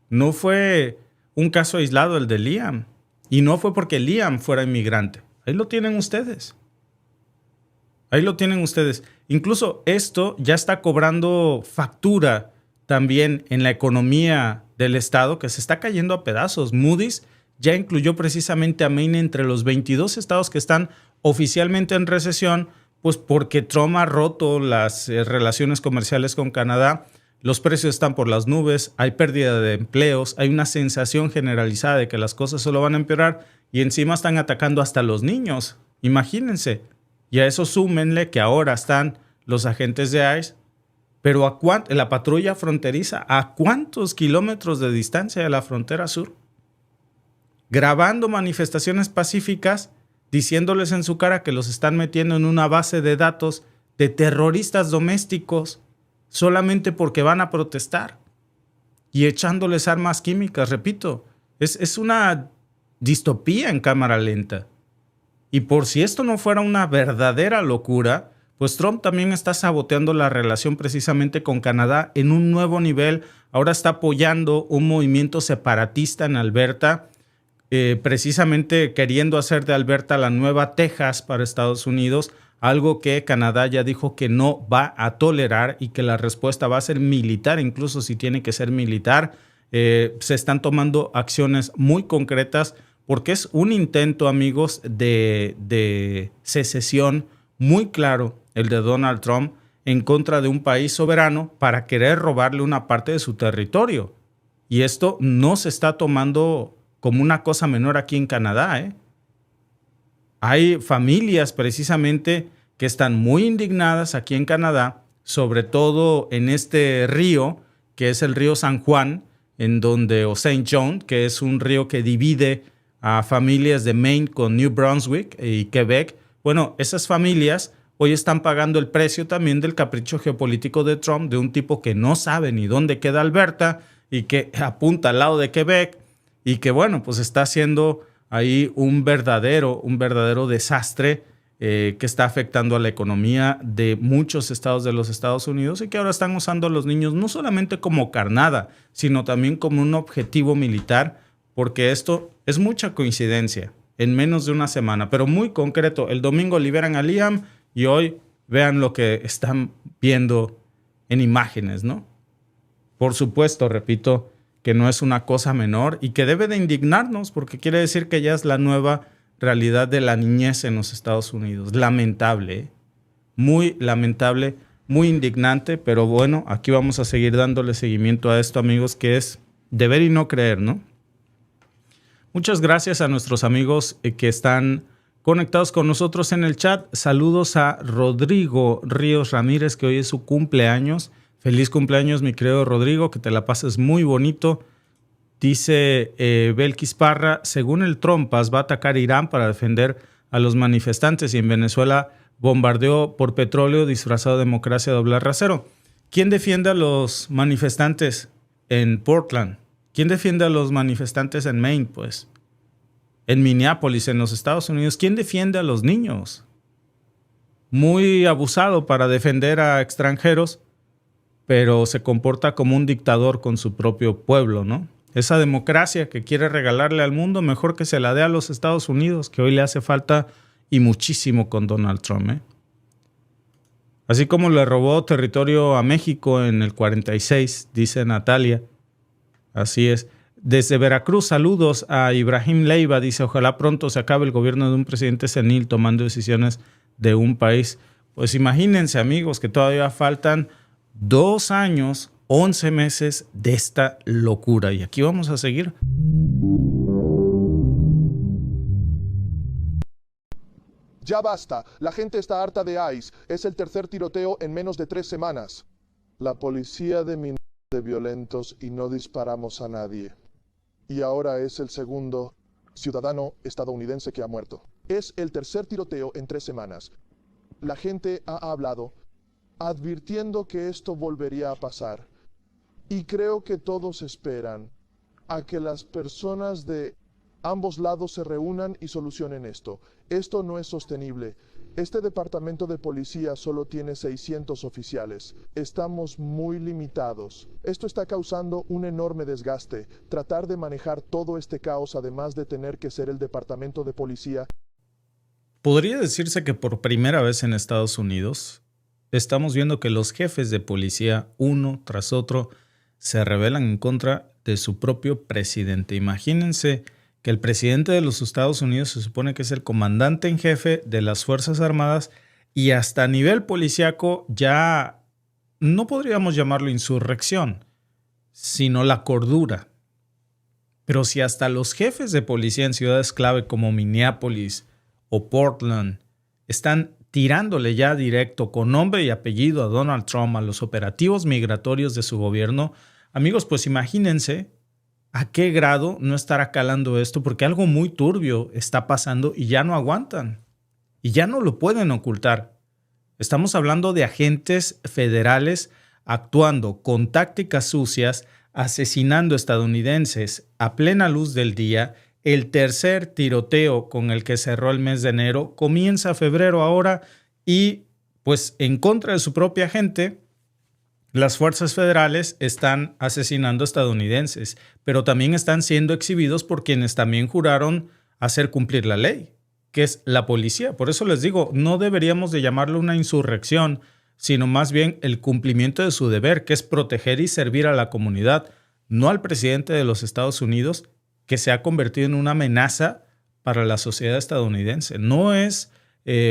No fue un caso aislado el de Liam. Y no fue porque Liam fuera inmigrante. Ahí lo tienen ustedes. Ahí lo tienen ustedes. Incluso esto ya está cobrando factura también en la economía del estado, que se está cayendo a pedazos. Moody's ya incluyó precisamente a Maine entre los 22 estados que están oficialmente en recesión, pues porque Trump ha roto las relaciones comerciales con Canadá. Los precios están por las nubes, hay pérdida de empleos, hay una sensación generalizada de que las cosas solo van a empeorar y encima están atacando hasta a los niños. Imagínense. Y a eso súmenle que ahora están los agentes de ICE, pero la patrulla fronteriza, ¿a cuántos kilómetros de distancia de la frontera sur? Grabando manifestaciones pacíficas, diciéndoles en su cara que los están metiendo en una base de datos de terroristas domésticos solamente porque van a protestar y echándoles armas químicas. Repito, es una distopía en cámara lenta. Y por si esto no fuera una verdadera locura, pues Trump también está saboteando la relación precisamente con Canadá en un nuevo nivel. Ahora está apoyando un movimiento separatista en Alberta, precisamente queriendo hacer de Alberta la nueva Texas para Estados Unidos, algo que Canadá ya dijo que no va a tolerar y que la respuesta va a ser militar, incluso si tiene que ser militar. Se están tomando acciones muy concretas porque es un intento, amigos, de secesión muy claro, el de Donald Trump, en contra de un país soberano para querer robarle una parte de su territorio. Y esto no se está tomando como una cosa menor aquí en Canadá, ¿eh? Hay familias precisamente que están muy indignadas aquí en Canadá, sobre todo en este río, que es el río San Juan, o Saint John, que es un río que divide a familias de Maine con New Brunswick y Quebec. Bueno, esas familias hoy están pagando el precio también del capricho geopolítico de Trump, de un tipo que no sabe ni dónde queda Alberta y que apunta al lado de Quebec y que, bueno, pues está haciendo ahí un verdadero desastre que está afectando a la economía de muchos estados de los Estados Unidos y que ahora están usando a los niños no solamente como carnada, sino también como un objetivo militar, porque esto es mucha coincidencia en menos de una semana, pero muy concreto. El domingo liberan a Liam y hoy vean lo que están viendo en imágenes, ¿no? Por supuesto, repito, que no es una cosa menor y que debe de indignarnos porque quiere decir que ya es la nueva realidad de la niñez en los Estados Unidos. Lamentable, ¿eh? Muy lamentable, muy indignante, pero bueno, aquí vamos a seguir dándole seguimiento a esto, amigos, que es de ver y no creer, ¿no? Muchas gracias a nuestros amigos que están conectados con nosotros en el chat. Saludos a Rodrigo Ríos Ramírez, que hoy es su cumpleaños. Feliz cumpleaños, mi querido Rodrigo, que te la pases muy bonito. Dice Belkis Parra, según el Trompas, va a atacar Irán para defender a los manifestantes y en Venezuela bombardeó por petróleo disfrazado de democracia doble rasero. ¿Quién defiende a los manifestantes en Portland? ¿Quién defiende a los manifestantes en Maine, pues? En Minneapolis, en los Estados Unidos, ¿quién defiende a los niños? Muy abusado para defender a extranjeros, pero se comporta como un dictador con su propio pueblo, ¿no? Esa democracia que quiere regalarle al mundo, mejor que se la dé a los Estados Unidos, que hoy le hace falta y muchísimo con Donald Trump, ¿eh? Así como le robó territorio a México en el 46, dice Natalia. Así es. Desde Veracruz, saludos a Ibrahim Leiva. Dice, ojalá pronto se acabe el gobierno de un presidente senil tomando decisiones de un país. Pues imagínense, amigos, que todavía faltan 2 años, 11 meses de esta locura. Y aquí vamos a seguir. Ya basta. La gente está harta de ICE. Es el tercer tiroteo en menos de 3 semanas. La policía de violentos y no disparamos a nadie. Y ahora es el segundo ciudadano estadounidense que ha muerto. Es el tercer tiroteo en 3 semanas. La gente ha hablado, advirtiendo que esto volvería a pasar. Y creo que todos esperan a que las personas de ambos lados se reúnan y solucionen esto. Esto no es sostenible. Este departamento de policía solo tiene 600 oficiales. Estamos muy limitados. Esto está causando un enorme desgaste. Tratar de manejar todo este caos, además de tener que ser el departamento de policía. Podría decirse que por primera vez en Estados Unidos estamos viendo que los jefes de policía, uno tras otro, se rebelan en contra de su propio presidente. Imagínense que el presidente de los Estados Unidos se supone que es el comandante en jefe de las Fuerzas Armadas y hasta a nivel policíaco ya no podríamos llamarlo insurrección, sino la cordura. Pero si hasta los jefes de policía en ciudades clave como Minneapolis o Portland están tirándole ya directo con nombre y apellido a Donald Trump a los operativos migratorios de su gobierno, amigos, pues imagínense a qué grado no estará calando esto, porque algo muy turbio está pasando y ya no aguantan y ya no lo pueden ocultar. Estamos hablando de agentes federales actuando con tácticas sucias, asesinando estadounidenses a plena luz del día. El tercer tiroteo con el que cerró el mes de enero comienza febrero ahora y pues en contra de su propia gente, las fuerzas federales están asesinando estadounidenses, pero también están siendo exhibidos por quienes también juraron hacer cumplir la ley, que es la policía. Por eso les digo, no deberíamos de llamarlo una insurrección, sino más bien el cumplimiento de su deber, que es proteger y servir a la comunidad, no al presidente de los Estados Unidos, que se ha convertido en una amenaza para la sociedad estadounidense. No es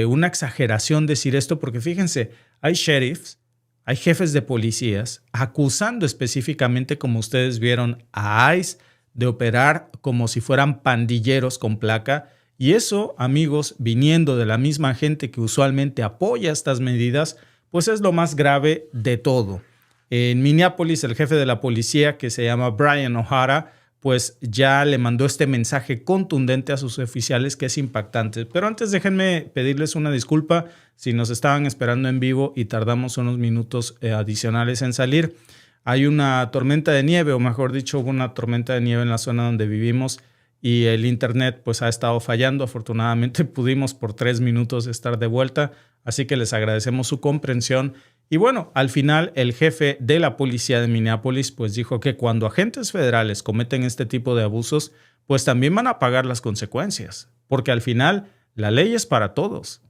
una exageración decir esto, porque fíjense, hay sheriffs, hay jefes de policías acusando específicamente, como ustedes vieron, a ICE de operar como si fueran pandilleros con placa. Y eso, amigos, viniendo de la misma gente que usualmente apoya estas medidas, pues es lo más grave de todo. En Minneapolis, el jefe de la policía, que se llama Brian O'Hara, pues ya le mandó este mensaje contundente a sus oficiales que es impactante. Pero antes déjenme pedirles una disculpa si nos estaban esperando en vivo y tardamos unos minutos adicionales en salir. Hay una tormenta de nieve, o mejor dicho, hubo una tormenta de nieve en la zona donde vivimos y el internet pues ha estado fallando. Afortunadamente pudimos por 3 minutos estar de vuelta, así que les agradecemos su comprensión. Y bueno, al final el jefe de la policía de Minneapolis pues dijo que cuando agentes federales cometen este tipo de abusos, pues también van a pagar las consecuencias, porque al final la ley es para todos.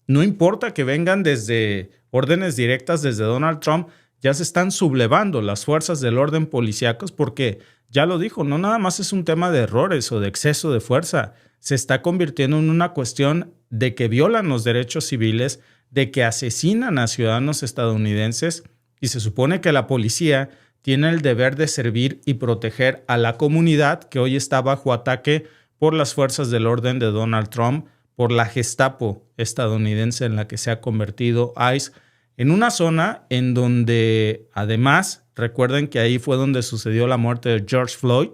No importa que vengan desde órdenes directas desde Donald Trump, ya se están sublevando las fuerzas del orden policíacos porque, ya lo dijo, no nada más es un tema de errores o de exceso de fuerza, se está convirtiendo en una cuestión de que violan los derechos civiles, de que asesinan a ciudadanos estadounidenses y se supone que la policía tiene el deber de servir y proteger a la comunidad que hoy está bajo ataque por las fuerzas del orden de Donald Trump, por la Gestapo estadounidense en la que se ha convertido ICE, en una zona en donde además, recuerden que ahí fue donde sucedió la muerte de George Floyd,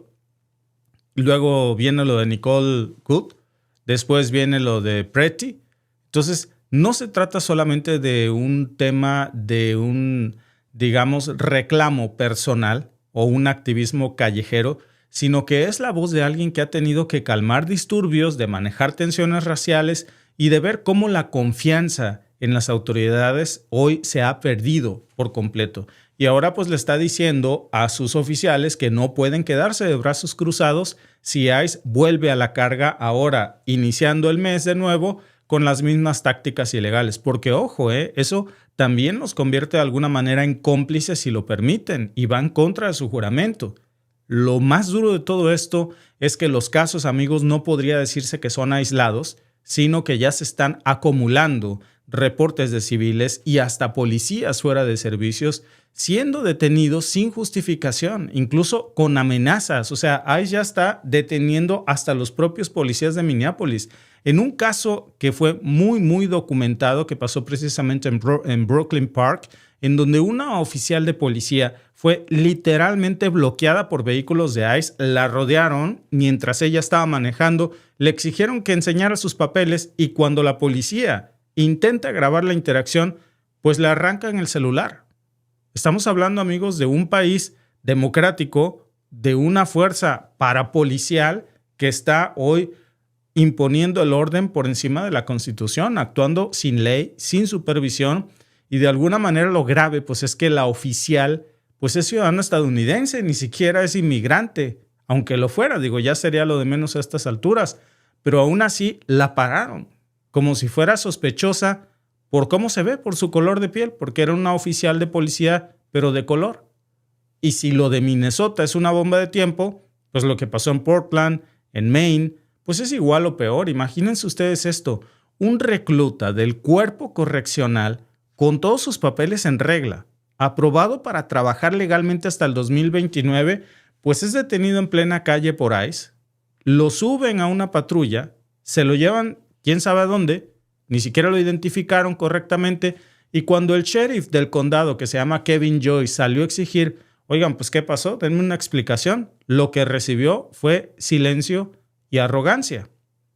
luego viene lo de Nicole Good, después viene lo de Pretty. Entonces, no se trata solamente de un tema de un, digamos, reclamo personal o un activismo callejero, sino que es la voz de alguien que ha tenido que calmar disturbios, de manejar tensiones raciales y de ver cómo la confianza en las autoridades hoy se ha perdido por completo. Y ahora pues le está diciendo a sus oficiales que no pueden quedarse de brazos cruzados si ICE vuelve a la carga ahora, iniciando el mes de nuevo, con las mismas tácticas ilegales. Porque, ojo, eso también los convierte de alguna manera en cómplices si lo permiten y van contra de su juramento. Lo más duro de todo esto es que los casos, amigos, no podría decirse que son aislados, sino que ya se están acumulando reportes de civiles y hasta policías fuera de servicios siendo detenidos sin justificación, incluso con amenazas. O sea, ICE ya está deteniendo hasta los propios policías de Minneapolis. En un caso que fue muy documentado, que pasó precisamente en Brooklyn Park, en donde una oficial de policía fue literalmente bloqueada por vehículos de ICE, la rodearon mientras ella estaba manejando, le exigieron que enseñara sus papeles y cuando la policía intenta grabar la interacción, pues le arrancan el celular. Estamos hablando, amigos, de un país democrático, de una fuerza parapolicial que está hoy imponiendo el orden por encima de la Constitución, actuando sin ley, sin supervisión, y de alguna manera lo grave pues es que la oficial pues es ciudadana estadounidense, ni siquiera es inmigrante, aunque lo fuera, digo, ya sería lo de menos a estas alturas, pero aún así la pararon, como si fuera sospechosa por cómo se ve, por su color de piel, porque era una oficial de policía, pero de color. Y si lo de Minnesota es una bomba de tiempo, pues lo que pasó en Portland, en Maine, pues es igual o peor. Imagínense ustedes esto, un recluta del cuerpo correccional con todos sus papeles en regla, aprobado para trabajar legalmente hasta el 2029, pues es detenido en plena calle por ICE, lo suben a una patrulla, se lo llevan quién sabe a dónde, ni siquiera lo identificaron correctamente, y cuando el sheriff del condado, que se llama Kevin Joyce, salió a exigir, oigan, pues ¿qué pasó? Denme una explicación. Lo que recibió fue silencio y arrogancia.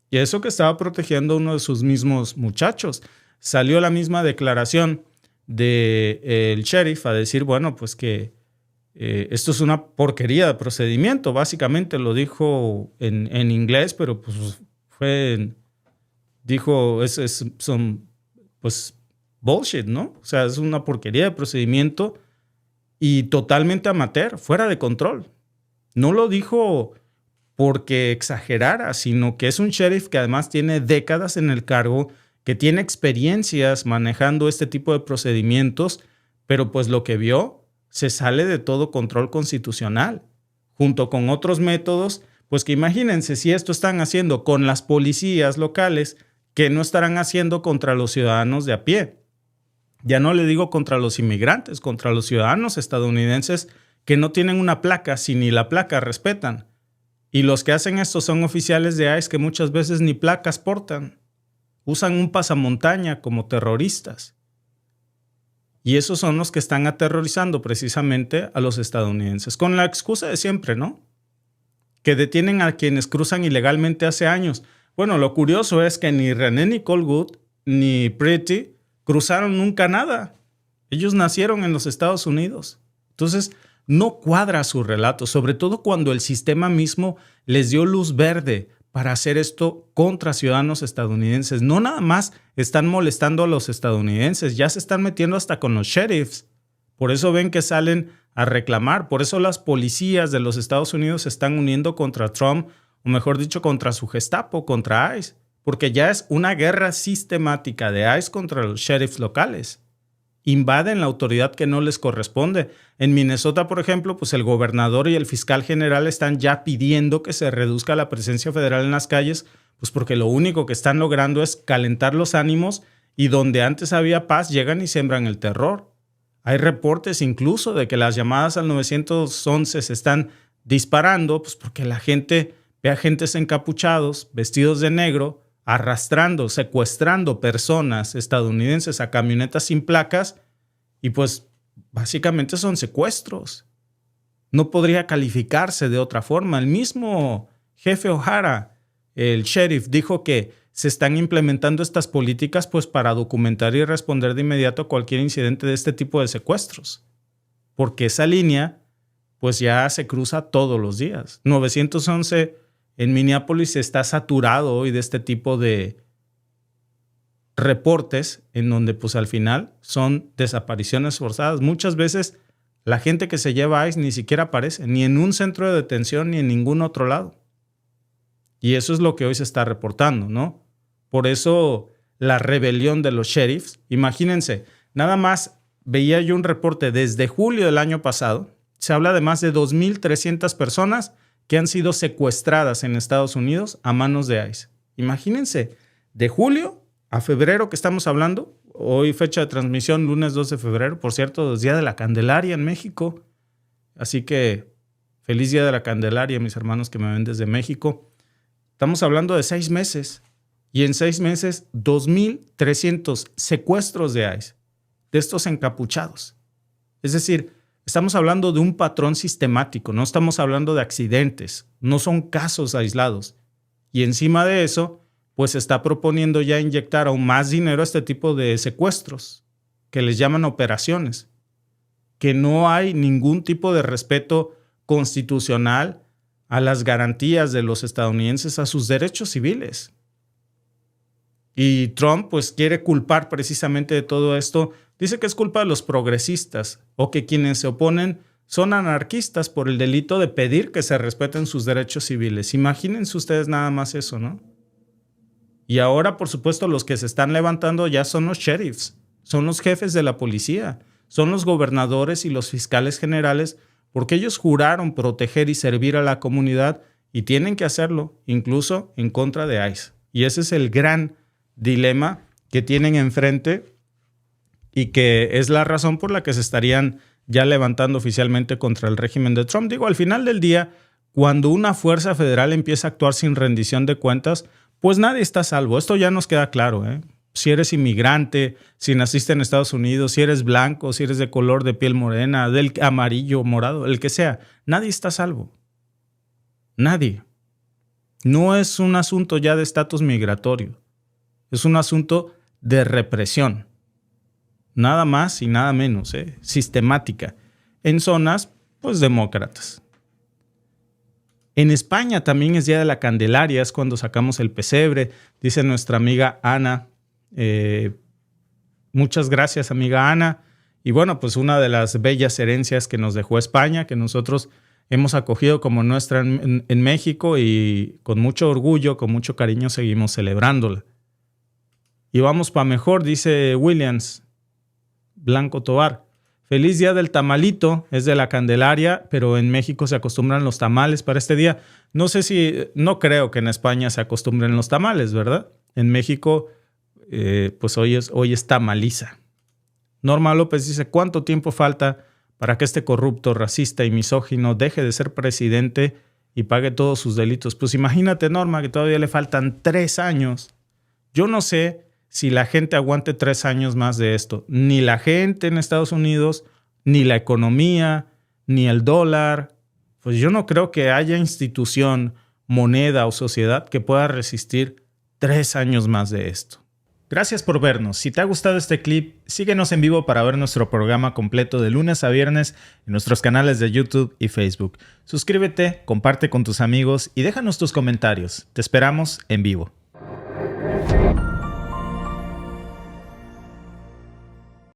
Y eso que estaba protegiendo a uno de sus mismos muchachos. Salió la misma declaración del sheriff a decir, bueno, pues que esto es una porquería de procedimiento. Básicamente lo dijo en inglés, pero pues dijo, son pues bullshit, ¿no? O sea, es una porquería de procedimiento y totalmente amateur, fuera de control. No lo dijo porque exagerara, sino que es un sheriff que además tiene décadas en el cargo, que tiene experiencias manejando este tipo de procedimientos, pero pues lo que vio se sale de todo control constitucional, junto con otros métodos, pues que imagínense si esto están haciendo con las policías locales, que no estarán haciendo contra los ciudadanos de a pie. Ya no le digo contra los inmigrantes, contra los ciudadanos estadounidenses que no tienen una placa, si ni la placa respetan. Y los que hacen esto son oficiales de ICE que muchas veces ni placas portan. Usan un pasamontaña como terroristas. Y esos son los que están aterrorizando precisamente a los estadounidenses, con la excusa de siempre, ¿no? Que detienen a quienes cruzan ilegalmente hace años. Bueno, lo curioso es que ni René Nicole Goode ni Pretty cruzaron nunca nada. Ellos nacieron en los Estados Unidos. Entonces, no cuadra su relato, sobre todo cuando el sistema mismo les dio luz verde para hacer esto contra ciudadanos estadounidenses. No nada más están molestando a los estadounidenses, ya se están metiendo hasta con los sheriffs. Por eso ven que salen a reclamar. Por eso las policías de los Estados Unidos se están uniendo contra Trump, o mejor dicho, contra su Gestapo, contra ICE. Porque ya es una guerra sistemática de ICE contra los sheriffs locales. Invaden la autoridad que no les corresponde. En Minnesota, por ejemplo, pues el gobernador y el fiscal general están ya pidiendo que se reduzca la presencia federal en las calles, pues porque lo único que están logrando es calentar los ánimos y donde antes había paz llegan y sembran el terror. Hay reportes incluso de que las llamadas al 911 se están disparando, pues porque la gente ve a agentes encapuchados, vestidos de negro, arrastrando, secuestrando personas estadounidenses a camionetas sin placas y pues básicamente son secuestros. No podría calificarse de otra forma. El mismo jefe O'Hara, el sheriff, dijo que se están implementando estas políticas pues para documentar y responder de inmediato a cualquier incidente de este tipo de secuestros. Porque esa línea pues ya se cruza todos los días. 911 en Minneapolis está saturado hoy de este tipo de reportes en donde pues al final son desapariciones forzadas. Muchas veces la gente que se lleva a ICE ni siquiera aparece, ni en un centro de detención ni en ningún otro lado. Y eso es lo que hoy se está reportando, ¿no? Por eso la rebelión de los sheriffs. Imagínense, nada más veía yo un reporte desde julio del año pasado. Se habla de más de 2,300 personas que han sido secuestradas en Estados Unidos a manos de ICE. Imagínense, de julio a febrero que estamos hablando, hoy fecha de transmisión, lunes 2 de febrero, por cierto, es Día de la Candelaria en México. Así que feliz Día de la Candelaria, mis hermanos que me ven desde México. Estamos hablando de 6 meses y en 6 meses 2,300 secuestros de ICE, de estos encapuchados. Es decir, estamos hablando de un patrón sistemático, no estamos hablando de accidentes, no son casos aislados. Y encima de eso, pues se está proponiendo ya inyectar aún más dinero a este tipo de secuestros, que les llaman operaciones, que no hay ningún tipo de respeto constitucional a las garantías de los estadounidenses, a sus derechos civiles. Y Trump pues quiere culpar precisamente de todo esto. Dice que es culpa de los progresistas o que quienes se oponen son anarquistas por el delito de pedir que se respeten sus derechos civiles. Imagínense ustedes nada más eso, ¿no? Y ahora, por supuesto, los que se están levantando ya son los sheriffs, son los jefes de la policía, son los gobernadores y los fiscales generales, porque ellos juraron proteger y servir a la comunidad y tienen que hacerlo, incluso en contra de ICE. Y ese es el gran dilema que tienen enfrente y que es la razón por la que se estarían ya levantando oficialmente contra el régimen de Trump. Digo, al final del día, cuando una fuerza federal empieza a actuar sin rendición de cuentas, pues nadie está a salvo. Esto ya nos queda claro, ¿eh? Si eres inmigrante, si naciste en Estados Unidos, si eres blanco, si eres de color de piel morena, del amarillo, morado, el que sea, nadie está a salvo. Nadie. No es un asunto ya de estatus migratorio. Es un asunto de represión. Nada más y nada menos, sistemática. En zonas, pues, demócratas. En España también es Día de la Candelaria, es cuando sacamos el pesebre, dice nuestra amiga Ana. Muchas gracias, amiga Ana. Y bueno, pues una de las bellas herencias que nos dejó España, que nosotros hemos acogido como nuestra en México y con mucho orgullo, con mucho cariño seguimos celebrándola. Y vamos para mejor, dice Williams Blanco Tobar. Feliz Día del Tamalito, es de la Candelaria, pero en México se acostumbran los tamales para este día. No creo que en España se acostumbren los tamales, ¿verdad? En México, pues hoy es tamaliza. Norma López dice, ¿cuánto tiempo falta para que este corrupto, racista y misógino deje de ser presidente y pague todos sus delitos? Pues imagínate, Norma, que todavía le faltan 3 años. Yo no sé si la gente aguante 3 años más de esto. Ni la gente en Estados Unidos, ni la economía, ni el dólar. Pues yo no creo que haya institución, moneda o sociedad que pueda resistir 3 años más de esto. Gracias por vernos. Si te ha gustado este clip, síguenos en vivo para ver nuestro programa completo de lunes a viernes en nuestros canales de YouTube y Facebook. Suscríbete, comparte con tus amigos y déjanos tus comentarios. Te esperamos en vivo.